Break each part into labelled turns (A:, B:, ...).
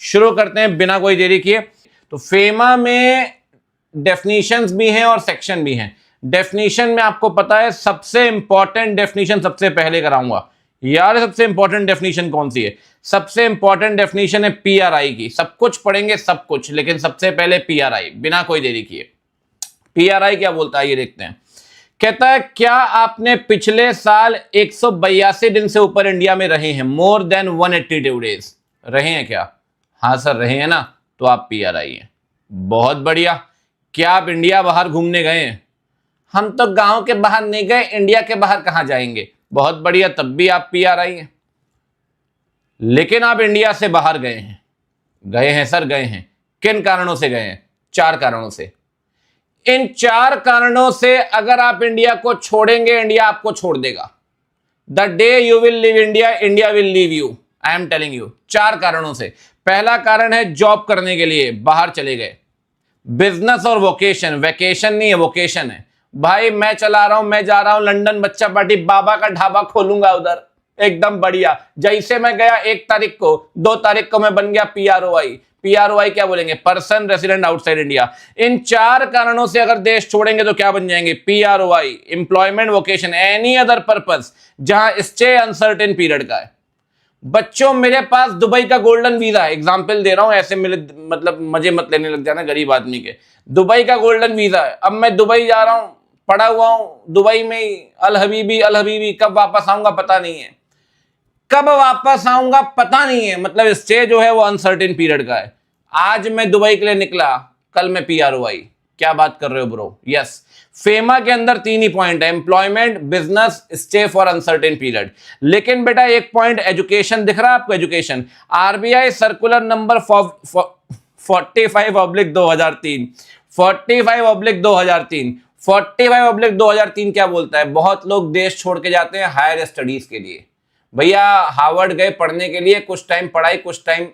A: शुरू करते हैं बिना कोई देरी किए। तो फेमा में डेफिनेशंस भी हैं और सेक्शन भी हैं। डेफिनेशन में आपको पता है सबसे इंपॉर्टेंट डेफिनेशन सबसे पहले कराऊंगा यार। सबसे इंपॉर्टेंट डेफिनेशन कौन सी है? सबसे इंपॉर्टेंट डेफिनेशन है पीआरआई की। सब कुछ पढ़ेंगे सब कुछ, लेकिन सबसे पहले पीआरआई, बिना कोई देरी किए। पीआरआई क्या बोलता है ये देखते हैं। कहता है क्या आपने पिछले साल 182 दिन से ऊपर इंडिया में रहे हैं? मोर देन 182 डेज रहे हैं क्या? हाँ सर रहे हैं ना, तो आप पीआरआई हैं। बहुत बढ़िया। क्या आप इंडिया बाहर घूमने गए हैं? हम तो गांव के बाहर नहीं गए, इंडिया के बाहर कहां जाएंगे? बहुत बढ़िया, तब भी आप पीआरआई हैं। लेकिन आप इंडिया से बाहर गए हैं। गए हैं सर, गए हैं। किन कारणों से गए हैं? 4 कारणों से। इन 4 कारणों से अगर आप इंडिया को छोड़ेंगे, इंडिया आपको छोड़ देगा। The day you will leave India, India will leave you. I am telling you. 4 कारणों से। पहला कारण है जॉब करने के लिए बाहर चले गए। बिजनेस और वोकेशन, वैकेशन नहीं है, वोकेशन है। भाई मैं चला रहा हूं, मैं जा रहा हूं लंदन बच्चा पार्टी, बाबा का ढाबा खोलूंगा उधर, एकदम बढ़िया। जैसे मैं गया 1 तारीख को, 2 तारीख को मैं बन गया पीआरओआई। पीआरओआई क्या बोलेंगे? Person resident outside India. इन 4 कारणों से अगर देश छोड़ेंगे तो क्या बन जाएंगे? PROI. Employment, vocation, any other purpose जहां स्टे अनसर्टेन पीरियड का है। बच्चों मेरे पास दुबई का गोल्डन वीजा है, एग्जांपल दे रहा हूं, ऐसे मेरे मतलब मजे मत लेने लग जाना गरीब आदमी के। दुबई का गोल्डन वीजा है, अब मैं दुबई जा रहा हूं, पड़ा हुआ हूं दुबई में ही, अल हबीबी, कब वापस आऊंगा पता नहीं है। कब वापस आऊंगा पता नहीं है, मतलब स्टे जो है वो अनसर्टेन पीरियड का है। आज मैं दुबई के लिए निकला, कल मैं पीआरओआई। क्या बात कर रहे हो ब्रो? यस। फेमा के अंदर 3 ही पॉइंट है, employment, business, stay for uncertain period. लेकिन बेटा एक पॉइंट एजुकेशन दिख रहा है आपको? एजुकेशन, आरबीआई सर्कुलर नंबर 45/2003, 45/2003, 45/2003 क्या बोलता है? बहुत लोग देश छोड़ के जाते हैं हायर स्टडीज के लिए। भैया हार्वर्ड गए पढ़ने के लिए, कुछ टाइम पढ़ाई, कुछ टाइम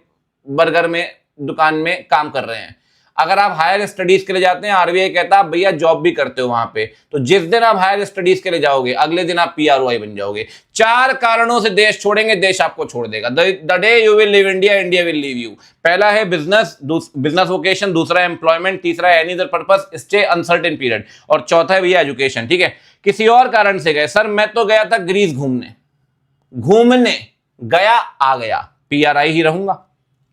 A: बर्गर में दुकान में काम कर रहे हैं। अगर आप हायर स्टडीज के लिए जाते हैं, आरबीआई कहता है आप भैया जॉब भी करते हो वहां पे, तो जिस दिन आप हायर स्टडीज के लिए जाओगे अगले दिन आप पीआरओआई बन जाओगे। 4 कारणों से देश छोड़ेंगे, देश आपको छोड़ देगा। The day you will leave India, India will leave you. पहला है बिजनेस वोकेशन, दूसरा है एम्प्लॉयमेंट, तीसरा है any other purpose, stay uncertain period, और चौथा है भैया एजुकेशन। ठीक है। किसी और कारण से गए, सर मैं तो गया था ग्रीस घूमने गया, आ गया, पीआरआई ही रहूंगा,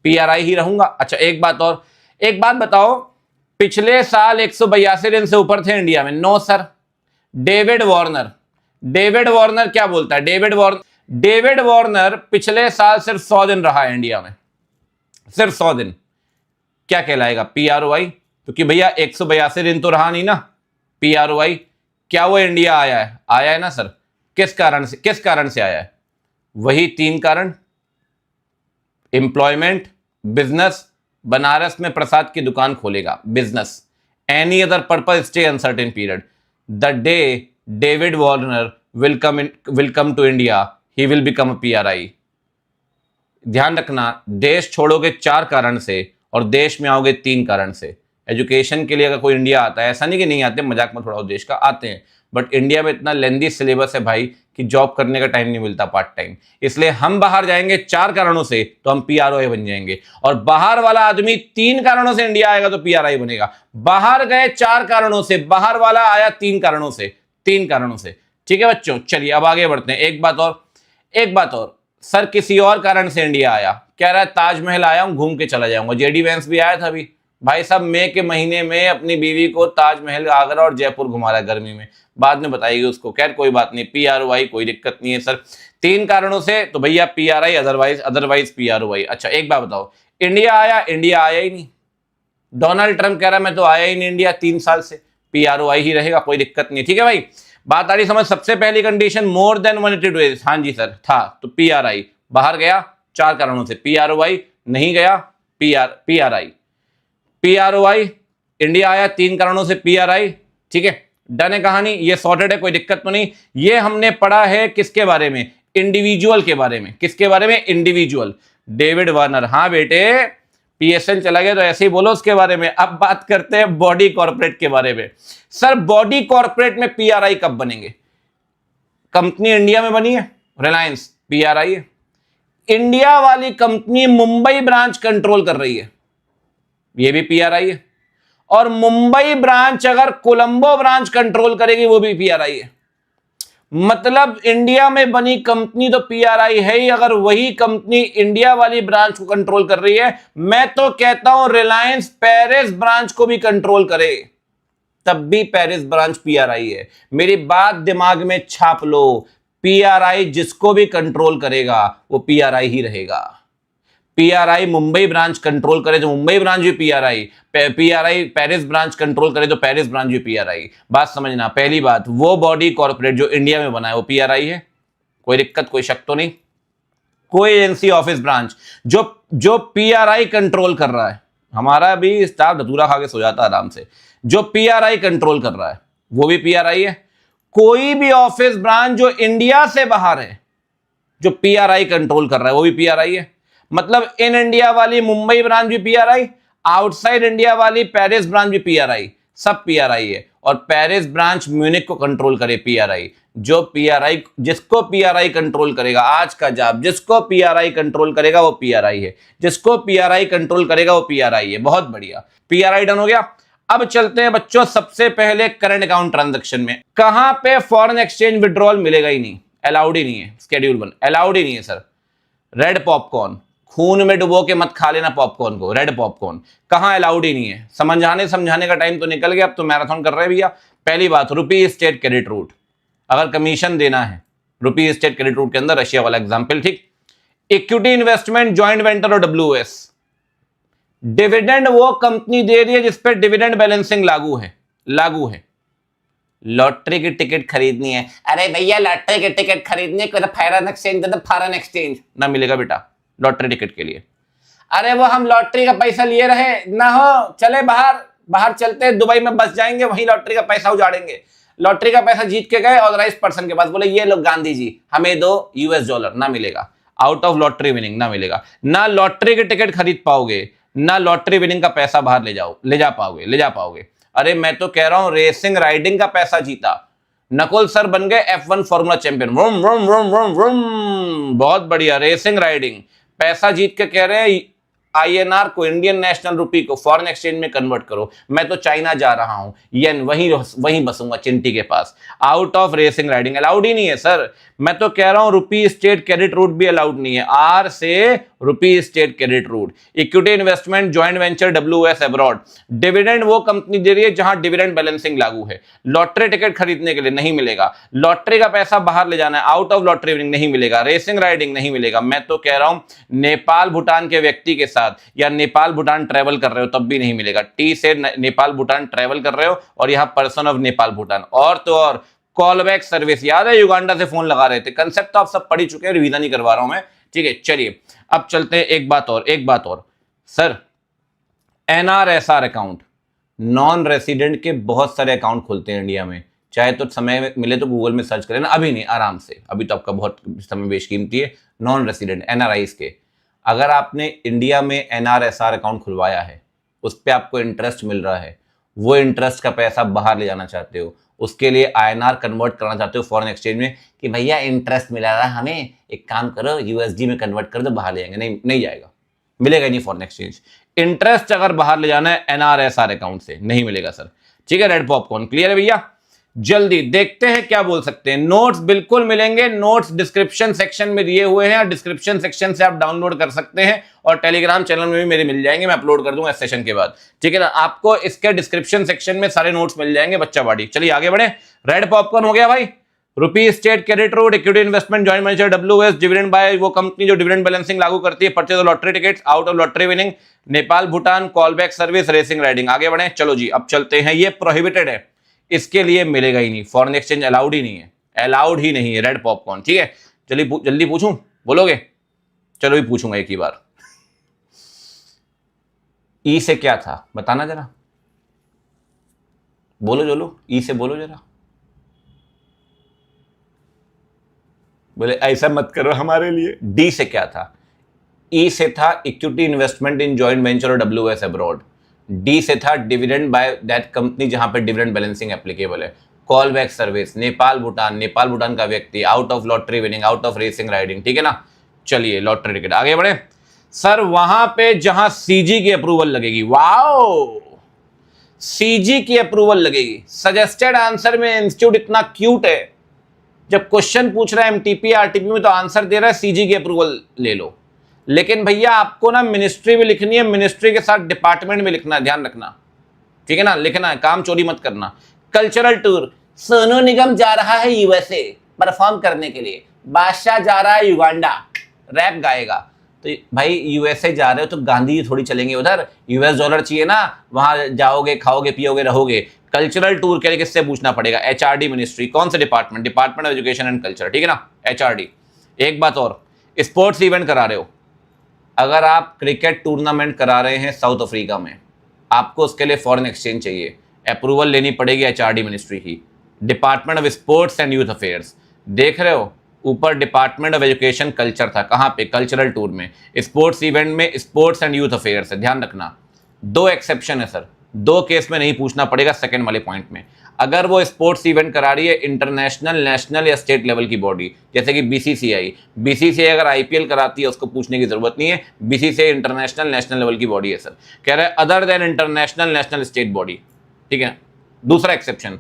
A: पीआरआई ही रहूंगा। अच्छा एक बात बताओ, पिछले साल 182 दिन से ऊपर थे इंडिया में? No sir. डेविड वॉर्नर क्या बोलता है? डेविड वॉर्नर पिछले साल सिर्फ 100 दिन रहा है इंडिया में, सिर्फ 100 दिन। क्या कहलाएगा? पीआरओआई। क्योंकि भैया 182 दिन तो रहा नहीं ना पीआरओआई। क्या वो इंडिया आया है ना सर? किस कारण से आया है? वही 3 कारण, एम्प्लॉयमेंट, बिजनेस, बनारस में प्रसाद की दुकान खोलेगा, business, any other purpose, stay uncertain period. The day David Warner will come to India, he will become a PRI. ध्यान रखना, देश छोड़ोगे 4 कारण से और देश में आओगे 3 कारण से। एजुकेशन के लिए अगर कोई इंडिया आता है, ऐसा नहीं कि नहीं आते, मजाक मत उड़ाओ देश का, आते हैं, बट इंडिया में इतना लेंदी सिलेबस है भाई कि जॉब करने का टाइम नहीं मिलता पार्ट टाइम। इसलिए हम बाहर जाएंगे 4 कारणों से तो हम पीआरओआई बन जाएंगे, और बाहर वाला आदमी 3 कारणों से इंडिया आएगा तो पीआरआई बनेगा। बाहर गए 4 कारणों से, बाहर वाला आया 3 कारणों से, 3 कारणों से। ठीक है बच्चों, चलिए अब आगे बढ़ते हैं। एक बात और, सर किसी और कारण से इंडिया आया, कह रहा है ताजमहल आया हूं, घूम के चला जाऊंगा। जेडी वैंस भी आया था अभी, भाई साहब मई के महीने में अपनी बीवी को ताजमहल, आगरा और जयपुर घुमा रहा है गर्मी में, बाद में बताएगी उसको। खैर कोई बात नहीं, पीआरओआई कोई दिक्कत नहीं है सर। 3 कारणों से तो भैया पीआरआई, अदरवाइज पीआरओआई। अच्छा एक बात बताओ, इंडिया आया ही नहीं। डोनाल्ड ट्रंप कह रहा है मैं तो आया ही नहीं इंडिया 3 साल से, पीआरओआई ही रहेगा, कोई दिक्कत नहीं। ठीक है भाई, बात आ रही समझ। सबसे पहली कंडीशन मोर देन 180 डेज, हाँ जी सर था, तो पीआरआई। बाहर गया 4 कारणों से, पीआरओआई। नहीं गया, पीआरआई। पीआरओआई, इंडिया आया 3 कारणों से, पीआरआई। ठीक है, डन है कहानी, ये सॉर्टेड है, कोई दिक्कत तो नहीं। ये हमने पढ़ा है किसके बारे में? इंडिविजुअल के बारे में। किसके बारे में? Individual, David Warner. हाँ बेटे, पीएसएल चला गया तो ऐसे ही बोलो उसके बारे में। अब बात करते हैं बॉडी कॉर्पोरेट के बारे में। सर बॉडी कॉर्पोरेट में पीआरआई कब बनेंगे? कंपनी इंडिया में बनी है, रिलायंस, पीआरआई है। इंडिया वाली कंपनी मुंबई ब्रांच कंट्रोल कर रही है, ये भी पीआरआई है। और मुंबई ब्रांच अगर कोलंबो ब्रांच कंट्रोल करेगी, वो भी पीआरआई है। मतलब इंडिया में बनी कंपनी तो पीआरआई है ही, अगर वही कंपनी इंडिया वाली ब्रांच को कंट्रोल कर रही है, मैं तो कहता हूं रिलायंस पेरिस ब्रांच को भी कंट्रोल करे, तब भी पेरिस ब्रांच पीआरआई है। मेरी बात दिमाग में छाप लो, पीआरआई जिसको भी कंट्रोल करेगा वो पीआरआई ही रहेगा। पीआरआई मुंबई ब्रांच कंट्रोल करे तो मुंबई ब्रांच भी PRI, PRI Paris branch control करे तो पेरिस ब्रांच भी पीआरआई। बात समझना, पहली बात, वो बॉडी कॉर्पोरेट जो इंडिया में बना है वो पीआरआई है, कोई दिक्कत कोई शक तो नहीं। कोई एजेंसी ऑफिस ब्रांच जो पीआरआई कंट्रोल कर रहा है, हमारा भी स्टाफ धतूरा खा के सो जाता आराम से, जो पीआरआई कंट्रोल कर रहा है वो भी पीआरआई है। कोई भी ऑफिस ब्रांच जो इंडिया से बाहर है, जो पीआरआई कंट्रोल कर रहा है वो भी पीआरआई है। मतलब इन इंडिया वाली मुंबई ब्रांच भी पीआरआई, आउटसाइड इंडिया वाली पेरिस ब्रांच भी पीआरआई, सब पीआरआई है। और पेरिस ब्रांच म्यूनिक को कंट्रोल करे पीआरआई, जो पीआरआई, जिसको पीआरआई कंट्रोल करेगा, आज का जॉब जिसको पीआरआई कंट्रोल करेगा वो पीआरआई है, जिसको पीआरआई कंट्रोल करेगा वो पीआरआई है। बहुत बढ़िया, पीआरआई डन हो गया। अब चलते हैं बच्चों सबसे पहले करंट अकाउंट ट्रांजैक्शन में। कहां पे फॉरेन एक्सचेंज विड्रॉल मिलेगा ही नहीं, अलाउड ही नहीं है, शेड्यूल 1 अलाउड ही नहीं है सर। रेड पॉपकॉर्न, खून में डुबो के मत खा लेना पॉपकॉर्न को, रेड पॉपकॉर्न कहां अलाउड ही नहीं है। समझाने का टाइम तो निकल गया, अब तो मैराथन कर रहे हैं भैया। पहली बात, रुपी स्टेट क्रेडिट रूट, अगर कमीशन देना है रुपी स्टेट क्रेडिट रूट के अंदर, रशिया वाला एग्जांपल, ठीक। इक्विटी इन्वेस्टमेंट, जॉइंट वेंचर और डब्ल्यूएस। डिविडेंड वो कंपनी दे रही है जिस पे डिविडेंड बैलेंसिंग लागू है। लॉटरी की टिकट खरीदनी है, अरे भैया लॉटरी की टिकट खरीदने को तो फॉरेन एक्सचेंज, तो फॉरेन एक्सचेंज ना मिलेगा बेटा लॉटरी टिकट के लिए। अरे वो हम लॉटरी का पैसा लिए रहे ना, हो चले बाहर चलते दुबई में बस जाएंगे, वहीं लॉटरी का पैसा उजाड़ेंगे। लॉटरी का पैसा जीत के गए ऑथराइज्ड पर्सन के पास, बोले ये लोग गांधी जी हमें दो यूएस डॉलर, ना मिलेगा। आउट ऑफ लॉटरी विनिंग ना मिलेगा, ना लॉटरी की टिकट खरीद पाओगे, ना लॉटरी विनिंग का पैसा बाहर ले जा पाओगे। अरे मैं तो कह रहा हूं रेसिंग राइडिंग का पैसा जीता, नकुल सर बन गए F1 formula champion, vroom vroom vroom vroom vroom, बहुत बढ़िया रेसिंग राइडिंग, पैसा जीत के कह रहे हैं आईएनआर को, इंडियन नेशनल रुपी को फॉरेन एक्सचेंज में कन्वर्ट करो। मैं तो चाइना जा रहा हूं, येन वहीं बसूंगा चिंटी के पास। Out of racing riding allowed ही नहीं है सर। मैं तो कह रहा हूं रुपी स्टेट क्रेडिट रूट भी अलाउड नहीं है, आर से rupee state credit route. Equity investment, joint venture, WS abroad. Dividend वो कंपनी दे रही है जहां डिविडेंड बैलेंसिंग लागू है। लॉटरी टिकट खरीदने के लिए नहीं मिलेगा, लॉटरी का पैसा बाहर ले जाना है, आउट ऑफ लॉटरी विनिंग नहीं मिलेगा, रेसिंग राइडिंग नहीं मिलेगा। मैं तो कह रहा हूं नेपाल भूटान के व्यक्ति के साथ या नेपाल भूटान ट्रेवल कर रहे हो तब भी नहीं मिलेगा। टी से नेपाल भूटान ट्रेवल कर रहे हो और यहां पर्सन ऑफ नेपाल भूटान। और तो और कॉलबैक सर्विस, याद है युगांडा से फोन लगा रहे थे, कंसेप्ट तो आप सब पढ़ ही चुके हैं, रिवीजन नहीं करवा रहा हूं मैं, ठीक है। चलिए अब चलते हैं, एक बात और सर, एनआरएसआर अकाउंट, नॉन रेसिडेंट के बहुत सारे अकाउंट खुलते हैं इंडिया में, चाहे तो समय मिले तो गूगल में सर्च करें ना, अभी नहीं आराम से, अभी तो आपका बहुत समय बेशकीमती है। नॉन रेसिडेंट एनआरआईज के, अगर आपने इंडिया में एनआरएसआर अकाउंट खुलवाया है, उस पर आपको इंटरेस्ट मिल रहा है, वो इंटरेस्ट का पैसा बाहर ले जाना चाहते हो, उसके लिए आईएनआर कन्वर्ट करना चाहते हो फॉरेन एक्सचेंज में, कि भैया इंटरेस्ट मिला रहा है हमें, एक काम करो यूएसडी में कन्वर्ट कर दो, बाहर ले जाएंगे, नहीं जाएगा, मिलेगा नहीं फॉरेन एक्सचेंज। इंटरेस्ट अगर बाहर ले जाना है एनआरएसआर अकाउंट से, नहीं मिलेगा सर, ठीक है। रेड पॉपकॉर्न क्लियर है भैया। जल्दी देखते हैं क्या बोल सकते हैं। नोट्स बिल्कुल मिलेंगे, नोट्स डिस्क्रिप्शन सेक्शन में दिए हुए हैं, डिस्क्रिप्शन सेक्शन से आप डाउनलोड कर सकते हैं, और टेलीग्राम चैनल में भी मेरे मिल जाएंगे, मैं अपलोड कर दूंगा इस सेशन के बाद, ठीक है ना। आपको इसके डिस्क्रिप्शन सेक्शन में सारे नोट्स मिल जाएंगे बच्चा बाड़ी। चलिए आगे बढ़े। रेड पॉपकॉर्न हो गया भाई, rupee state credit route, equity investment, joint venture, WS, dividend by वो कंपनी जो डिविडेंड बैलेंसिंग लागू करती है, purchase of lottery tickets, out of lottery winning, Nepal Bhutan, callback service, racing riding. आगे बढ़े, चलो जी अब चलते हैं। ये प्रोहिबिटेड है, इसके लिए मिलेगा ही नहीं, फॉरेन एक्सचेंज अलाउड ही नहीं है, अलाउड ही नहीं है रेड पॉपकॉर्न, ठीक है। चलिए जल्दी पूछूं, बोलोगे? चलो भी पूछूंगा एक ही बार। ई से क्या था बताना जरा, बोलो ई से बोलो जरा, बोले ऐसा मत करो हमारे लिए। डी से क्या था? ई से था equity investment in joint venture और डब्ल्यूएस अब्रॉड। डी से था डिविडेंड बाय दैट कंपनी जहां पे डिविडेंड बैलेंसिंग एप्लीकेबल है। Call back service, Nepal Bhutan का व्यक्ति, out of lottery winning, out of racing riding, ठीक है ना। चलिए लॉटरी टिकट, आगे बढ़े सर। वहां पे जहां सीजी की अप्रूवल लगेगी, वाओ, सीजी की अप्रूवल लगेगी। सजेस्टेड आंसर में इंस्टीट्यूट इतना क्यूट है, जब क्वेश्चन पूछ रहा है एमटीपी आरटीपी में तो आंसर दे रहा है सीजी की अप्रूवल ले लो। लेकिन भैया आपको ना मिनिस्ट्री भी लिखनी है, मिनिस्ट्री के साथ डिपार्टमेंट भी लिखना है, ध्यान रखना, ठीक है ना, लिखना है, काम चोरी मत करना। कल्चरल टूर, सोनू निगम जा रहा है यूएसए परफॉर्म करने के लिए, बादशाह जा रहा है युगांडा रैप गाएगा। तो भाई यूएसए जा रहे हो तो गांधी जी थोड़ी चलेंगे उधर, यूएस डॉलर चाहिए ना, वहां जाओगे खाओगे पियोगे रहोगे। कल्चरल टूर के लिए किससे पूछना पड़ेगा, एचआरडी मिनिस्ट्री, कौन से department, department of education and culture, ठीक है ना, एचआरडी। एक बात और, स्पोर्ट्स इवेंट करा रहे हो, अगर आप क्रिकेट टूर्नामेंट करा रहे हैं साउथ अफ्रीका में, आपको उसके लिए फॉरेन एक्सचेंज चाहिए, अप्रूवल लेनी पड़ेगी एचआरडी मिनिस्ट्री की। Department of sports and youth affairs, देख रहे हो ऊपर डिपार्टमेंट ऑफ एजुकेशन कल्चर था, कहाँ पे, कल्चरल टूर में। स्पोर्ट्स इवेंट में स्पोर्ट्स एंड यूथ अफेयर्स है, ध्यान रखना। दो एक्सेप्शन है सर, दो केस में नहीं पूछना पड़ेगा सेकंड वाले पॉइंट में। अगर वो स्पोर्ट्स इवेंट करा रही है इंटरनेशनल, नेशनल या स्टेट लेवल की बॉडी, जैसे कि बीसीसीआई, बीसीसीआई अगर आईपीएल कराती है उसको पूछने की जरूरत नहीं है, बीसीसीआई इंटरनेशनल नेशनल लेवल की बॉडी है सर। कह रहे हैं other than international national state body, ठीक है। दूसरा एक्सेप्शन,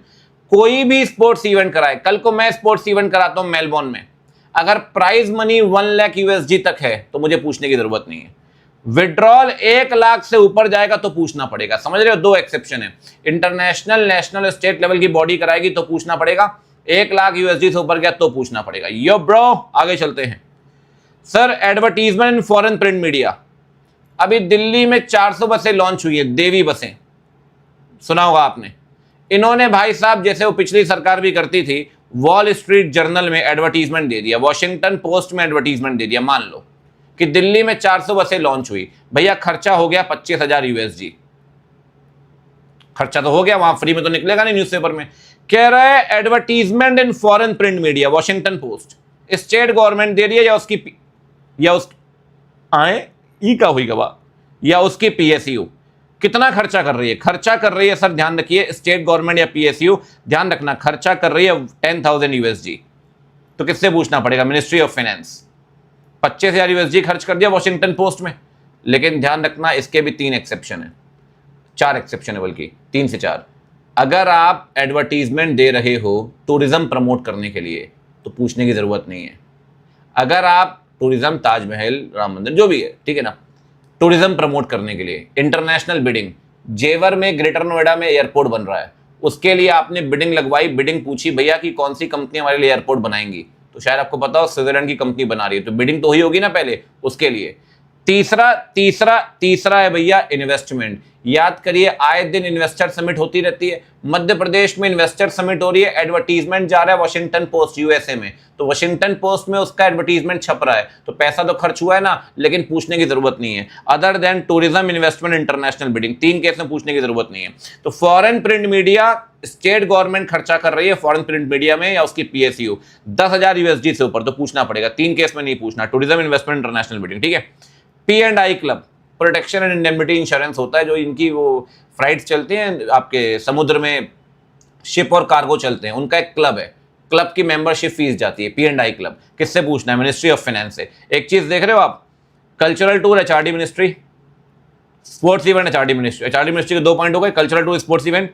A: कोई भी स्पोर्ट्स इवेंट कराए, कल को मैं स्पोर्ट्स इवेंट कराता हूं मेलबोर्न में, अगर प्राइज मनी 1 लाख यूएसडी तक है तो मुझे पूछने की जरूरत नहीं है। विड्रॉल 1 लाख से ऊपर जाएगा तो पूछना पड़ेगा, समझ रहे हो, दो एक्सेप्शन है। इंटरनेशनल नेशनल स्टेट लेवल की बॉडी कराएगी तो पूछना पड़ेगा, 1 लाख यूएसडी से ऊपर गया तो पूछना पड़ेगा। यो ब्रो, आगे चलते हैं sir. Advertisement in foreign print media, अभी दिल्ली में 400 बसें लॉन्च हुई है, देवी बसें, सुना होगा आपने। इन्होंने भाई साहब, जैसे वो पिछली सरकार भी करती थी, वॉल स्ट्रीट जर्नल में एडवर्टीजमेंट दे दिया, वॉशिंगटन पोस्ट में एडवर्टीजमेंट दे दिया। मान लो कि दिल्ली में 400 बसें लॉन्च हुई, भैया खर्चा हो गया 25,000 यूएसडी, खर्चा तो हो गया, वहां फ्री में तो निकलेगा नहीं न्यूज़पेपर में। कह रहा है advertisement in foreign print media, Washington Post, state government दे रही है या उसकी पीएसयू, कितना खर्चा कर रही है, खर्चा कर रही है सर, ध्यान रखिए, स्टेट गवर्नमेंट या पीएसयू, ध्यान रखना, खर्चा कर रही है 10,000 यूएसडी, तो किससे पूछना पड़ेगा, मिनिस्ट्री ऑफ फाइनेंस। 25,000 यूएसडी खर्च कर दिया वॉशिंगटन पोस्ट में। लेकिन ध्यान रखना इसके भी 3 एक्सेप्शन है, 4 एक्सेप्शन है, बल्कि 3 से 4। अगर आप एडवर्टीजमेंट दे रहे हो टूरिज्म प्रमोट करने के लिए तो पूछने की जरूरत नहीं है। अगर आप टूरिज्म, ताजमहल, राम मंदिर, जो भी है, ठीक है ना, टूरिज्म प्रमोट करने के लिए, इंटरनेशनल बिडिंग, जेवर में, ग्रेटर नोएडा में एयरपोर्ट बन रहा है, उसके लिए आपने बिडिंग लगवाई, बिडिंग पूछी भैया कि कौन सी कंपनी हमारे लिए एयरपोर्ट बनाएंगी, तो शायद आपको पता हो स्विट्जरलैंड की कंपनी बना रही है, तो बिडिंग तो हुई होगी ना पहले उसके लिए। तीसरा है भैया इन्वेस्टमेंट। याद करिए, आए दिन इन्वेस्टर समिट होती रहती है, मध्य प्रदेश में इन्वेस्टर समिट हो रही है, एडवर्टीजमेंट जा रहा है वॉशिंगटन पोस्ट यूएसए में, तो वॉशिंगटन पोस्ट में उसका एडवर्टीजमेंट छप रहा है, तो पैसा तो खर्च हुआ है ना, लेकिन पूछने की जरूरत नहीं है। Other than tourism, investment, international bidding, 3 case में पूछने की जरूरत नहीं है। तो foreign print media, state government खर्चा कर रही है फॉरेन प्रिंट मीडिया में या उसकी पीएसयू, 10,000 यूएसडी से ऊपर तो पूछना पड़ेगा, 3 केस में नहीं पूछना, टूरिज्म, इन्वेस्टमेंट, इंटरनेशनल बिडिंग, ठीक है। P&I club, protection and indemnity insurance होता है, जो इनकी वो फ्लाइट्स चलती हैं आपके समुद्र में, शिप और कार्गो चलते हैं, उनका एक क्लब है, क्लब की मेंबरशिप फीस जाती है, P&I क्लब। किससे पूछना है, मिनिस्ट्री ऑफ फाइनेंस से। एक चीज देख रहे हो आप, cultural tour HRD ministry, sports event HRD ministry, HRD ministry के 2 पॉइंट हो गए, कल्चरल टूर, स्पोर्ट्स इवेंट।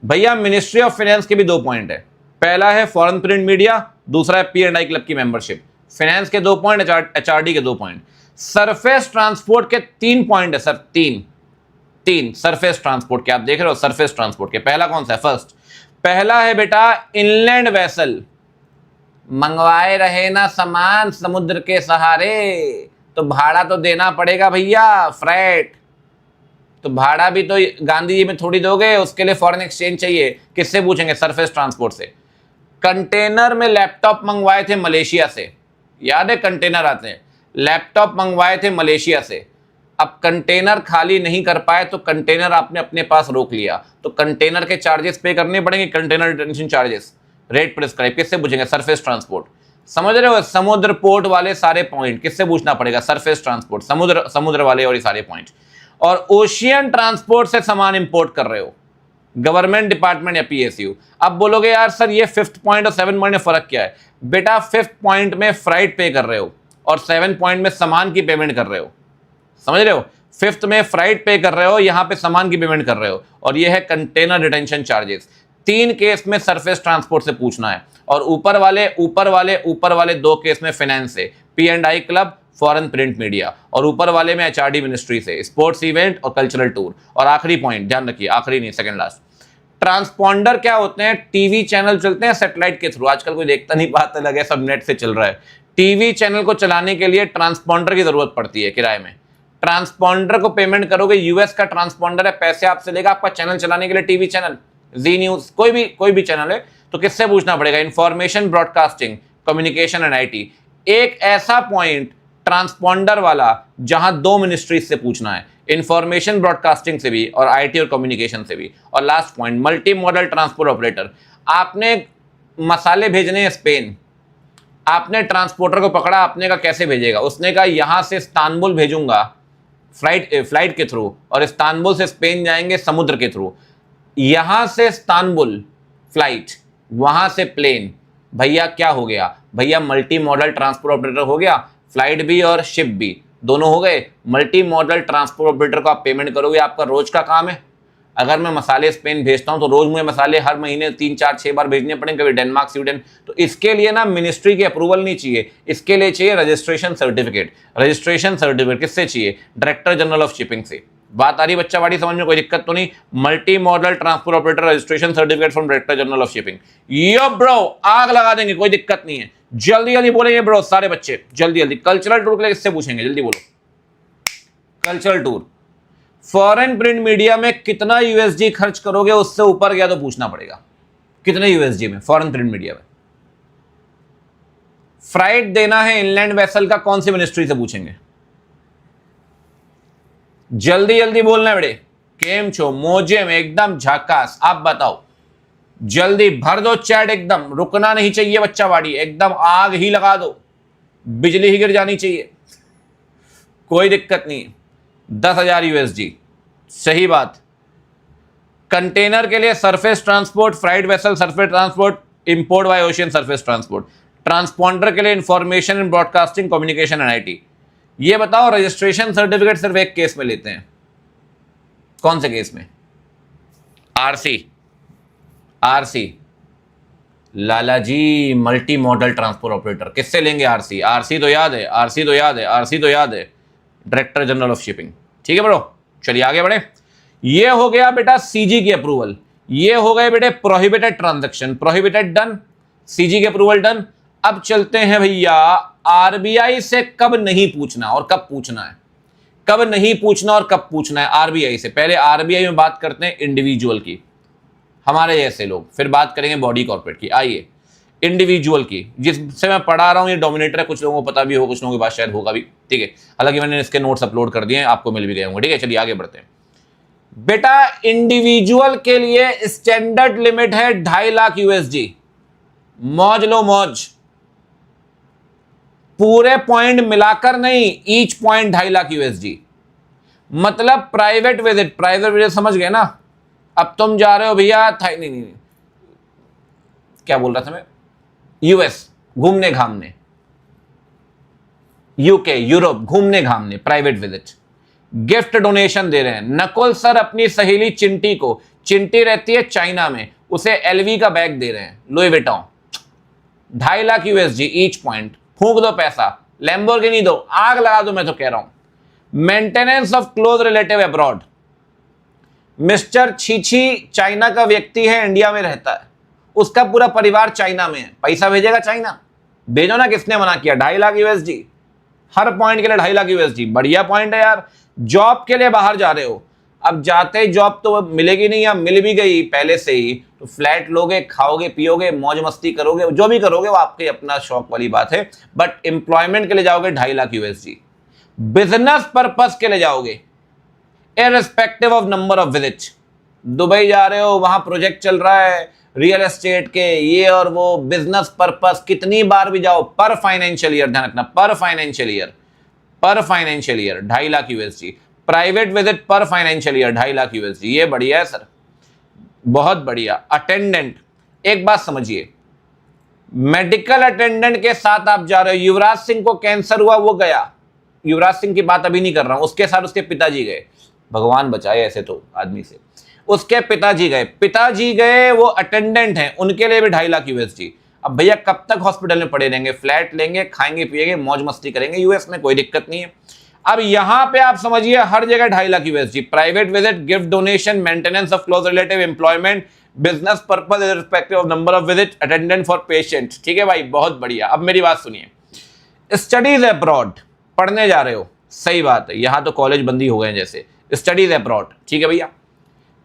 A: भैया मिनिस्ट्री ऑफ फाइनेंस के भी 2 पॉइंट है, पहला है फॉरेन प्रिंट मीडिया, दूसरा है P&I क्लब की मेंबरशिप। फाइनेंस के 2 पॉइंट, एचआरडी के 2 पॉइंट। सरफेस ट्रांसपोर्ट के 3 पॉइंट है सर, 3 सरफेस ट्रांसपोर्ट के, आप देख रहे हो सरफेस ट्रांसपोर्ट के। पहला कौन सा है, फर्स्ट, पहला है बेटा इनलैंड वेसल, मंगवाए रहे ना सामान समुद्र के सहारे, तो भाड़ा तो देना पड़ेगा भैया, फ्रेट, तो भाड़ा भी तो गांधी जी में थोड़ी दोगे, उसके लिए फॉरेन एक्सचेंज चाहिए, किससे पूछेंगे, सरफेस ट्रांसपोर्ट से। कंटेनर में लैपटॉप मंगवाए थे मलेशिया से, याद है कंटेनर आते हैं, लैपटॉप मंगवाए थे मलेशिया से, अब कंटेनर खाली नहीं कर पाए तो कंटेनर आपने अपने पास रोक लिया, तो कंटेनर के चार्जेस पे करने पड़ेंगे, container detention charges, rate prescribe, किससे पूछेंगे, सरफेस ट्रांसपोर्ट। समझ रहे हो, समुद्र पोर्ट वाले सारे पॉइंट किससे पूछना पड़ेगा, सरफेस ट्रांसपोर्ट, समुद्र वाले और ये सारे पॉइंट। और ओशियन ट्रांसपोर्ट से सामान इंपोर्ट कर रहे हो, गवर्नमेंट डिपार्टमेंट या पीएसयू। अब बोलोगे यार सर ये 5th पॉइंट और 7th पॉइंट में फर्क क्या है, बेटा 5th पॉइंट में फ्राइट पे कर रहे हो और 7 पॉइंट में सामान की पेमेंट कर रहे हो, समझ रहे हो। 5th में फ्राइट पे कर रहे हो, यहां पे सामान की पेमेंट कर रहे हो, और ये है कंटेनर डिटेंशन चार्जेस। 3 केस में सरफेस ट्रांसपोर्ट से पूछना है, और ऊपर वाले 2 केस में फाइनेंस से, P&I club, foreign print media, और ऊपर वाले में HRD मिनिस्ट्री से, स्पोर्ट्स इवेंट और कल्चरल टूर। और आखिरी पॉइंट ध्यान रखिए, आखिरी नहीं सेकंड लास्ट, ट्रांसपॉन्डर क्या होते हैं? टीवी चैनल चलते हैं सैटेलाइट के थ्रू, आजकल कोई देखता नहीं, बात अलग है, सब नेट से चल रहा है। टीवी चैनल को चलाने के लिए ट्रांसपॉन्डर की जरूरत पड़ती है किराए में। ट्रांसपॉन्डर को पेमेंट करोगे, यूएस का ट्रांसपॉन्डर है, पैसे आपसे लेगा आपका चैनल चलाने के लिए, टीवी चैनल, जी न्यूज, कोई भी चैनल है, तो किससे पूछना पड़ेगा? Information broadcasting communication and IT। एक ऐसा पॉइंट ट्रांसपॉन्डर वाला जहां 2 मिनिस्ट्रीज से पूछना है, इंफॉर्मेशन ब्रॉडकास्टिंग से भी और IT और कम्युनिकेशन से भी। और last point, multi modal transport operator. आपने मसाले भेजने हैं स्पेन, आपने ट्रांसपोर्टर को पकड़ा, आपने कहा कैसे भेजेगा? उसने कहा यहां से इस्तांबुल भेजूंगा फ्लाइट के थ्रू, और इस्तांबुल से स्पेन जाएंगे समुद्र के थ्रू। यहां से इस्तांबुल फ्लाइट, वहां से प्लेन, भैया क्या हो गया? भैया मल्टी मॉडल ट्रांसपोर्ट ऑपरेटर हो गया, फ्लाइट भी और शिप भी दोनों हो गए। मल्टी मॉडल ट्रांसपोर्ट ऑपरेटर को आप पेमेंट करोगे, आपका रोज का काम है। अगर मैं मसाले स्पेन भेजता हूं तो रोज मुझे मसाले हर महीने 3 4 6 बार भेजने पड़ेंगे, कभी डेनमार्क, स्वीडन। तो इसके लिए ना मिनिस्ट्री की अप्रूवल नहीं चाहिए, इसके लिए चाहिए रजिस्ट्रेशन सर्टिफिकेट। रजिस्ट्रेशन सर्टिफिकेट किससे चाहिए? डायरेक्टर जनरल ऑफ शिपिंग से। बात आ रही बच्चा बाड़ी समझ में, कोई दिक्कत तो नहीं? Multi modal transport operator registration certificate from director general of shipping. Yo bro, आग लगा देंगे, कोई दिक्कत नहीं है। जल्दी जल्दी बोलेंगे ब्रो सारे बच्चे, जल्दी जल्दी। कल्चरल टूर के लिए किससे पूछेंगे? जल्दी बोलो। Cultural tour, foreign print media में कितना USD खर्च करोगे, उससे ऊपर गया तो पूछना पड़ेगा कितने USD में फॉरेन प्रिंट मीडिया में। फ्राइट देना है इनलैंड वेसल का, कौन सी मिनिस्ट्री से पूछेंगे? जल्दी जल्दी बोलना है बेटे। केम छो, मोजे में एकदम झकास, आप बताओ, जल्दी भर दो चैट, एकदम रुकना नहीं चाहिए बच्चा बाड़ी, एकदम आग ही लगा दो, बिजली ही गिर जानी चाहिए, कोई दिक्कत नहीं। 10,000 USD, सही बात। कंटेनर के लिए surface transport, freight vessel surface transport, import by ocean surface transport. Transponder के लिए information and broadcasting communication and IT। ये बताओ रजिस्ट्रेशन सर्टिफिकेट सिर्फ एक केस में लेते हैं, कौन से केस में? RC। लाला जी मल्टी मॉडल ट्रांसपोर्ट ऑपरेटर किससे लेंगे? RC तो याद है, डायरेक्टर जनरल ऑफ शिपिंग। ठीक है ब्रो, चलिए आगे बढ़े। ये हो गया बेटा CG की अप्रूवल, ये हो गए बेटे prohibited transaction, prohibited done, CG की अप्रूवल डन। अब चलते हैं भैया RBI से कब नहीं पूछना और कब पूछना है, कब नहीं पूछना और कब पूछना है RBI से। पहले RBI में बात करते हैं इंडिविजुअल की, हमारे जैसे लोग, फिर बात करेंगे बॉडी कॉर्पोरेट की। आइए इंडिविजुअल की, जिससे मैं पढ़ा रहा हूं ये डोमिनेटर है, कुछ लोगों को पता भी हो, कुछ लोगों के पास शायद होगा भी, ठीक है। हालांकि मैंने इसके नोट्स अपलोड कर दिए हैं, आपको मिल भी गए होंगे, ठीक है। चलिए आगे बढ़ते हैं बेटा। इंडिविजुअल के लिए स्टैंडर्ड लिमिट है 2.5 लाख USD। मौज लो मौज, पूरे पॉइंट मिलाकर नहीं, ईच पॉइंट 2.5 लाख USD। मतलब प्राइवेट विजिट समझ गए ना। अब तुम जा रहे हो भैया नहीं, क्या बोल रहा था मैं, US घूमने घामने, UK यूरोप घूमने घामने, प्राइवेट विजिट। गिफ्ट डोनेशन दे रहे हैं। नकुल सर अपनी सहेली चिंटी को, चिंटी रहती है चाइना में, उसे LV का बैग दे रहे हैं, Louis Vuitton. 2.5 lakh USD each point. फूंक दो पैसा, लैम्बोर्गिनी दो, आग लगा दो, मैं तो कह रहा हूं। Maintenance of close relative abroad. Mister छीछी चाइना का व्यक्ति है, इंडिया में रहता है, उसका पूरा परिवार चाइना में है, पैसा भेजेगा चाइना, भेजो ना, किसने मना किया? 2.5 लाख USD हर पॉइंट के लिए, 2.5 लाख USD, बढ़िया पॉइंट है यार। जॉब के लिए बाहर जा रहे हो, अब जाते ही जॉब तो मिलेगी नहीं, या मिल भी गई पहले से ही तो फ्लैट लोगे, खाओगे पियोगे, मौज मस्ती करोगे, जो भी करोगे वो आपके अपना शौक वाली बात है। बट एम्प्लॉयमेंट के लिए जाओगे 2.5 लाख USD। बिजनेस पर्पस के लिए जाओगे irrespective of number of visit. Dubai जा रहे हो, वहां प्रोजेक्ट चल रहा है रियल एस्टेट के, ये और वो, बिजनेस पर्पस, कितनी बार भी जाओ, पर फाइनेंशियल ईयर, ध्यान रखना, पर financial year 2.5 lakh USD। Private visit पर फाइनेंशियल ईयर 2.5 लाख USD। ये बढ़िया है सर, बहुत बढ़िया। अटेंडेंट, एक बात समझिए, मेडिकल अटेंडेंट के साथ आप जा रहे हो, युवराज सिंह को कैंसर हुआ, वो गया, युवराज सिंह की बात अभी नहीं कर रहा हूं, उसके साथ उसके पिताजी गए, भगवान बचाए ऐसे तो आदमी से, उसके पिताजी गए, वो अटेंडेंट हैं, उनके लिए भी 2.5 लाख यूएसडी। अब भैया कब तक हॉस्पिटल में पड़े रहेंगे, फ्लैट लेंगे, खाएंगे पिएंगे, मौज मस्ती करेंगे, यूएस में कोई दिक्कत नहीं है। अब यहां पे आप समझिए हर जगह 2.5 lakh USD, private visit, gift donation, maintenance of close relative, employment, business purpose respective of number of visit, attendant for patient. ठीक है भाई, बहुत बढ़िया। अब मेरी बात सुनिए, स्टडीज अब्रॉड पढ़ने जा रहे हो, सही बात है, यहां तो कॉलेज बंदी हो गए जैसे, स्टडीज अब्रॉड, ठीक है भैया,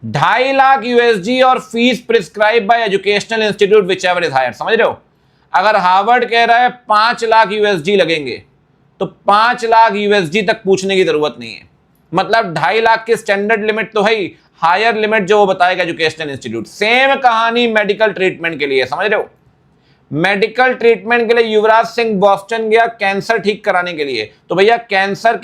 A: 2.5 लाख यूएसडी और fees prescribe by educational institute whichever is higher. समझ रहे हो, अगर हार्वर्ड कह रहा है 5 लाख यूएसडी लगेंगे तो 5 लाख यूएसडी तक पूछने की जरूरत नहीं है, मतलब 2.5 लाख की स्टैंडर्ड लिमिट तो है, हायर लिमिट जो वो बताएगा एजुकेशनल इंस्टीट्यूट। सेम कहानी मेडिकल ट्रीटमेंट के लिए, समझ रहे हो, मेडिकल ट्रीटमेंट के लिए युवराज सिंह बॉस्टन गया कैंसर ठीक कराने के लिए, तो भैया कैंसर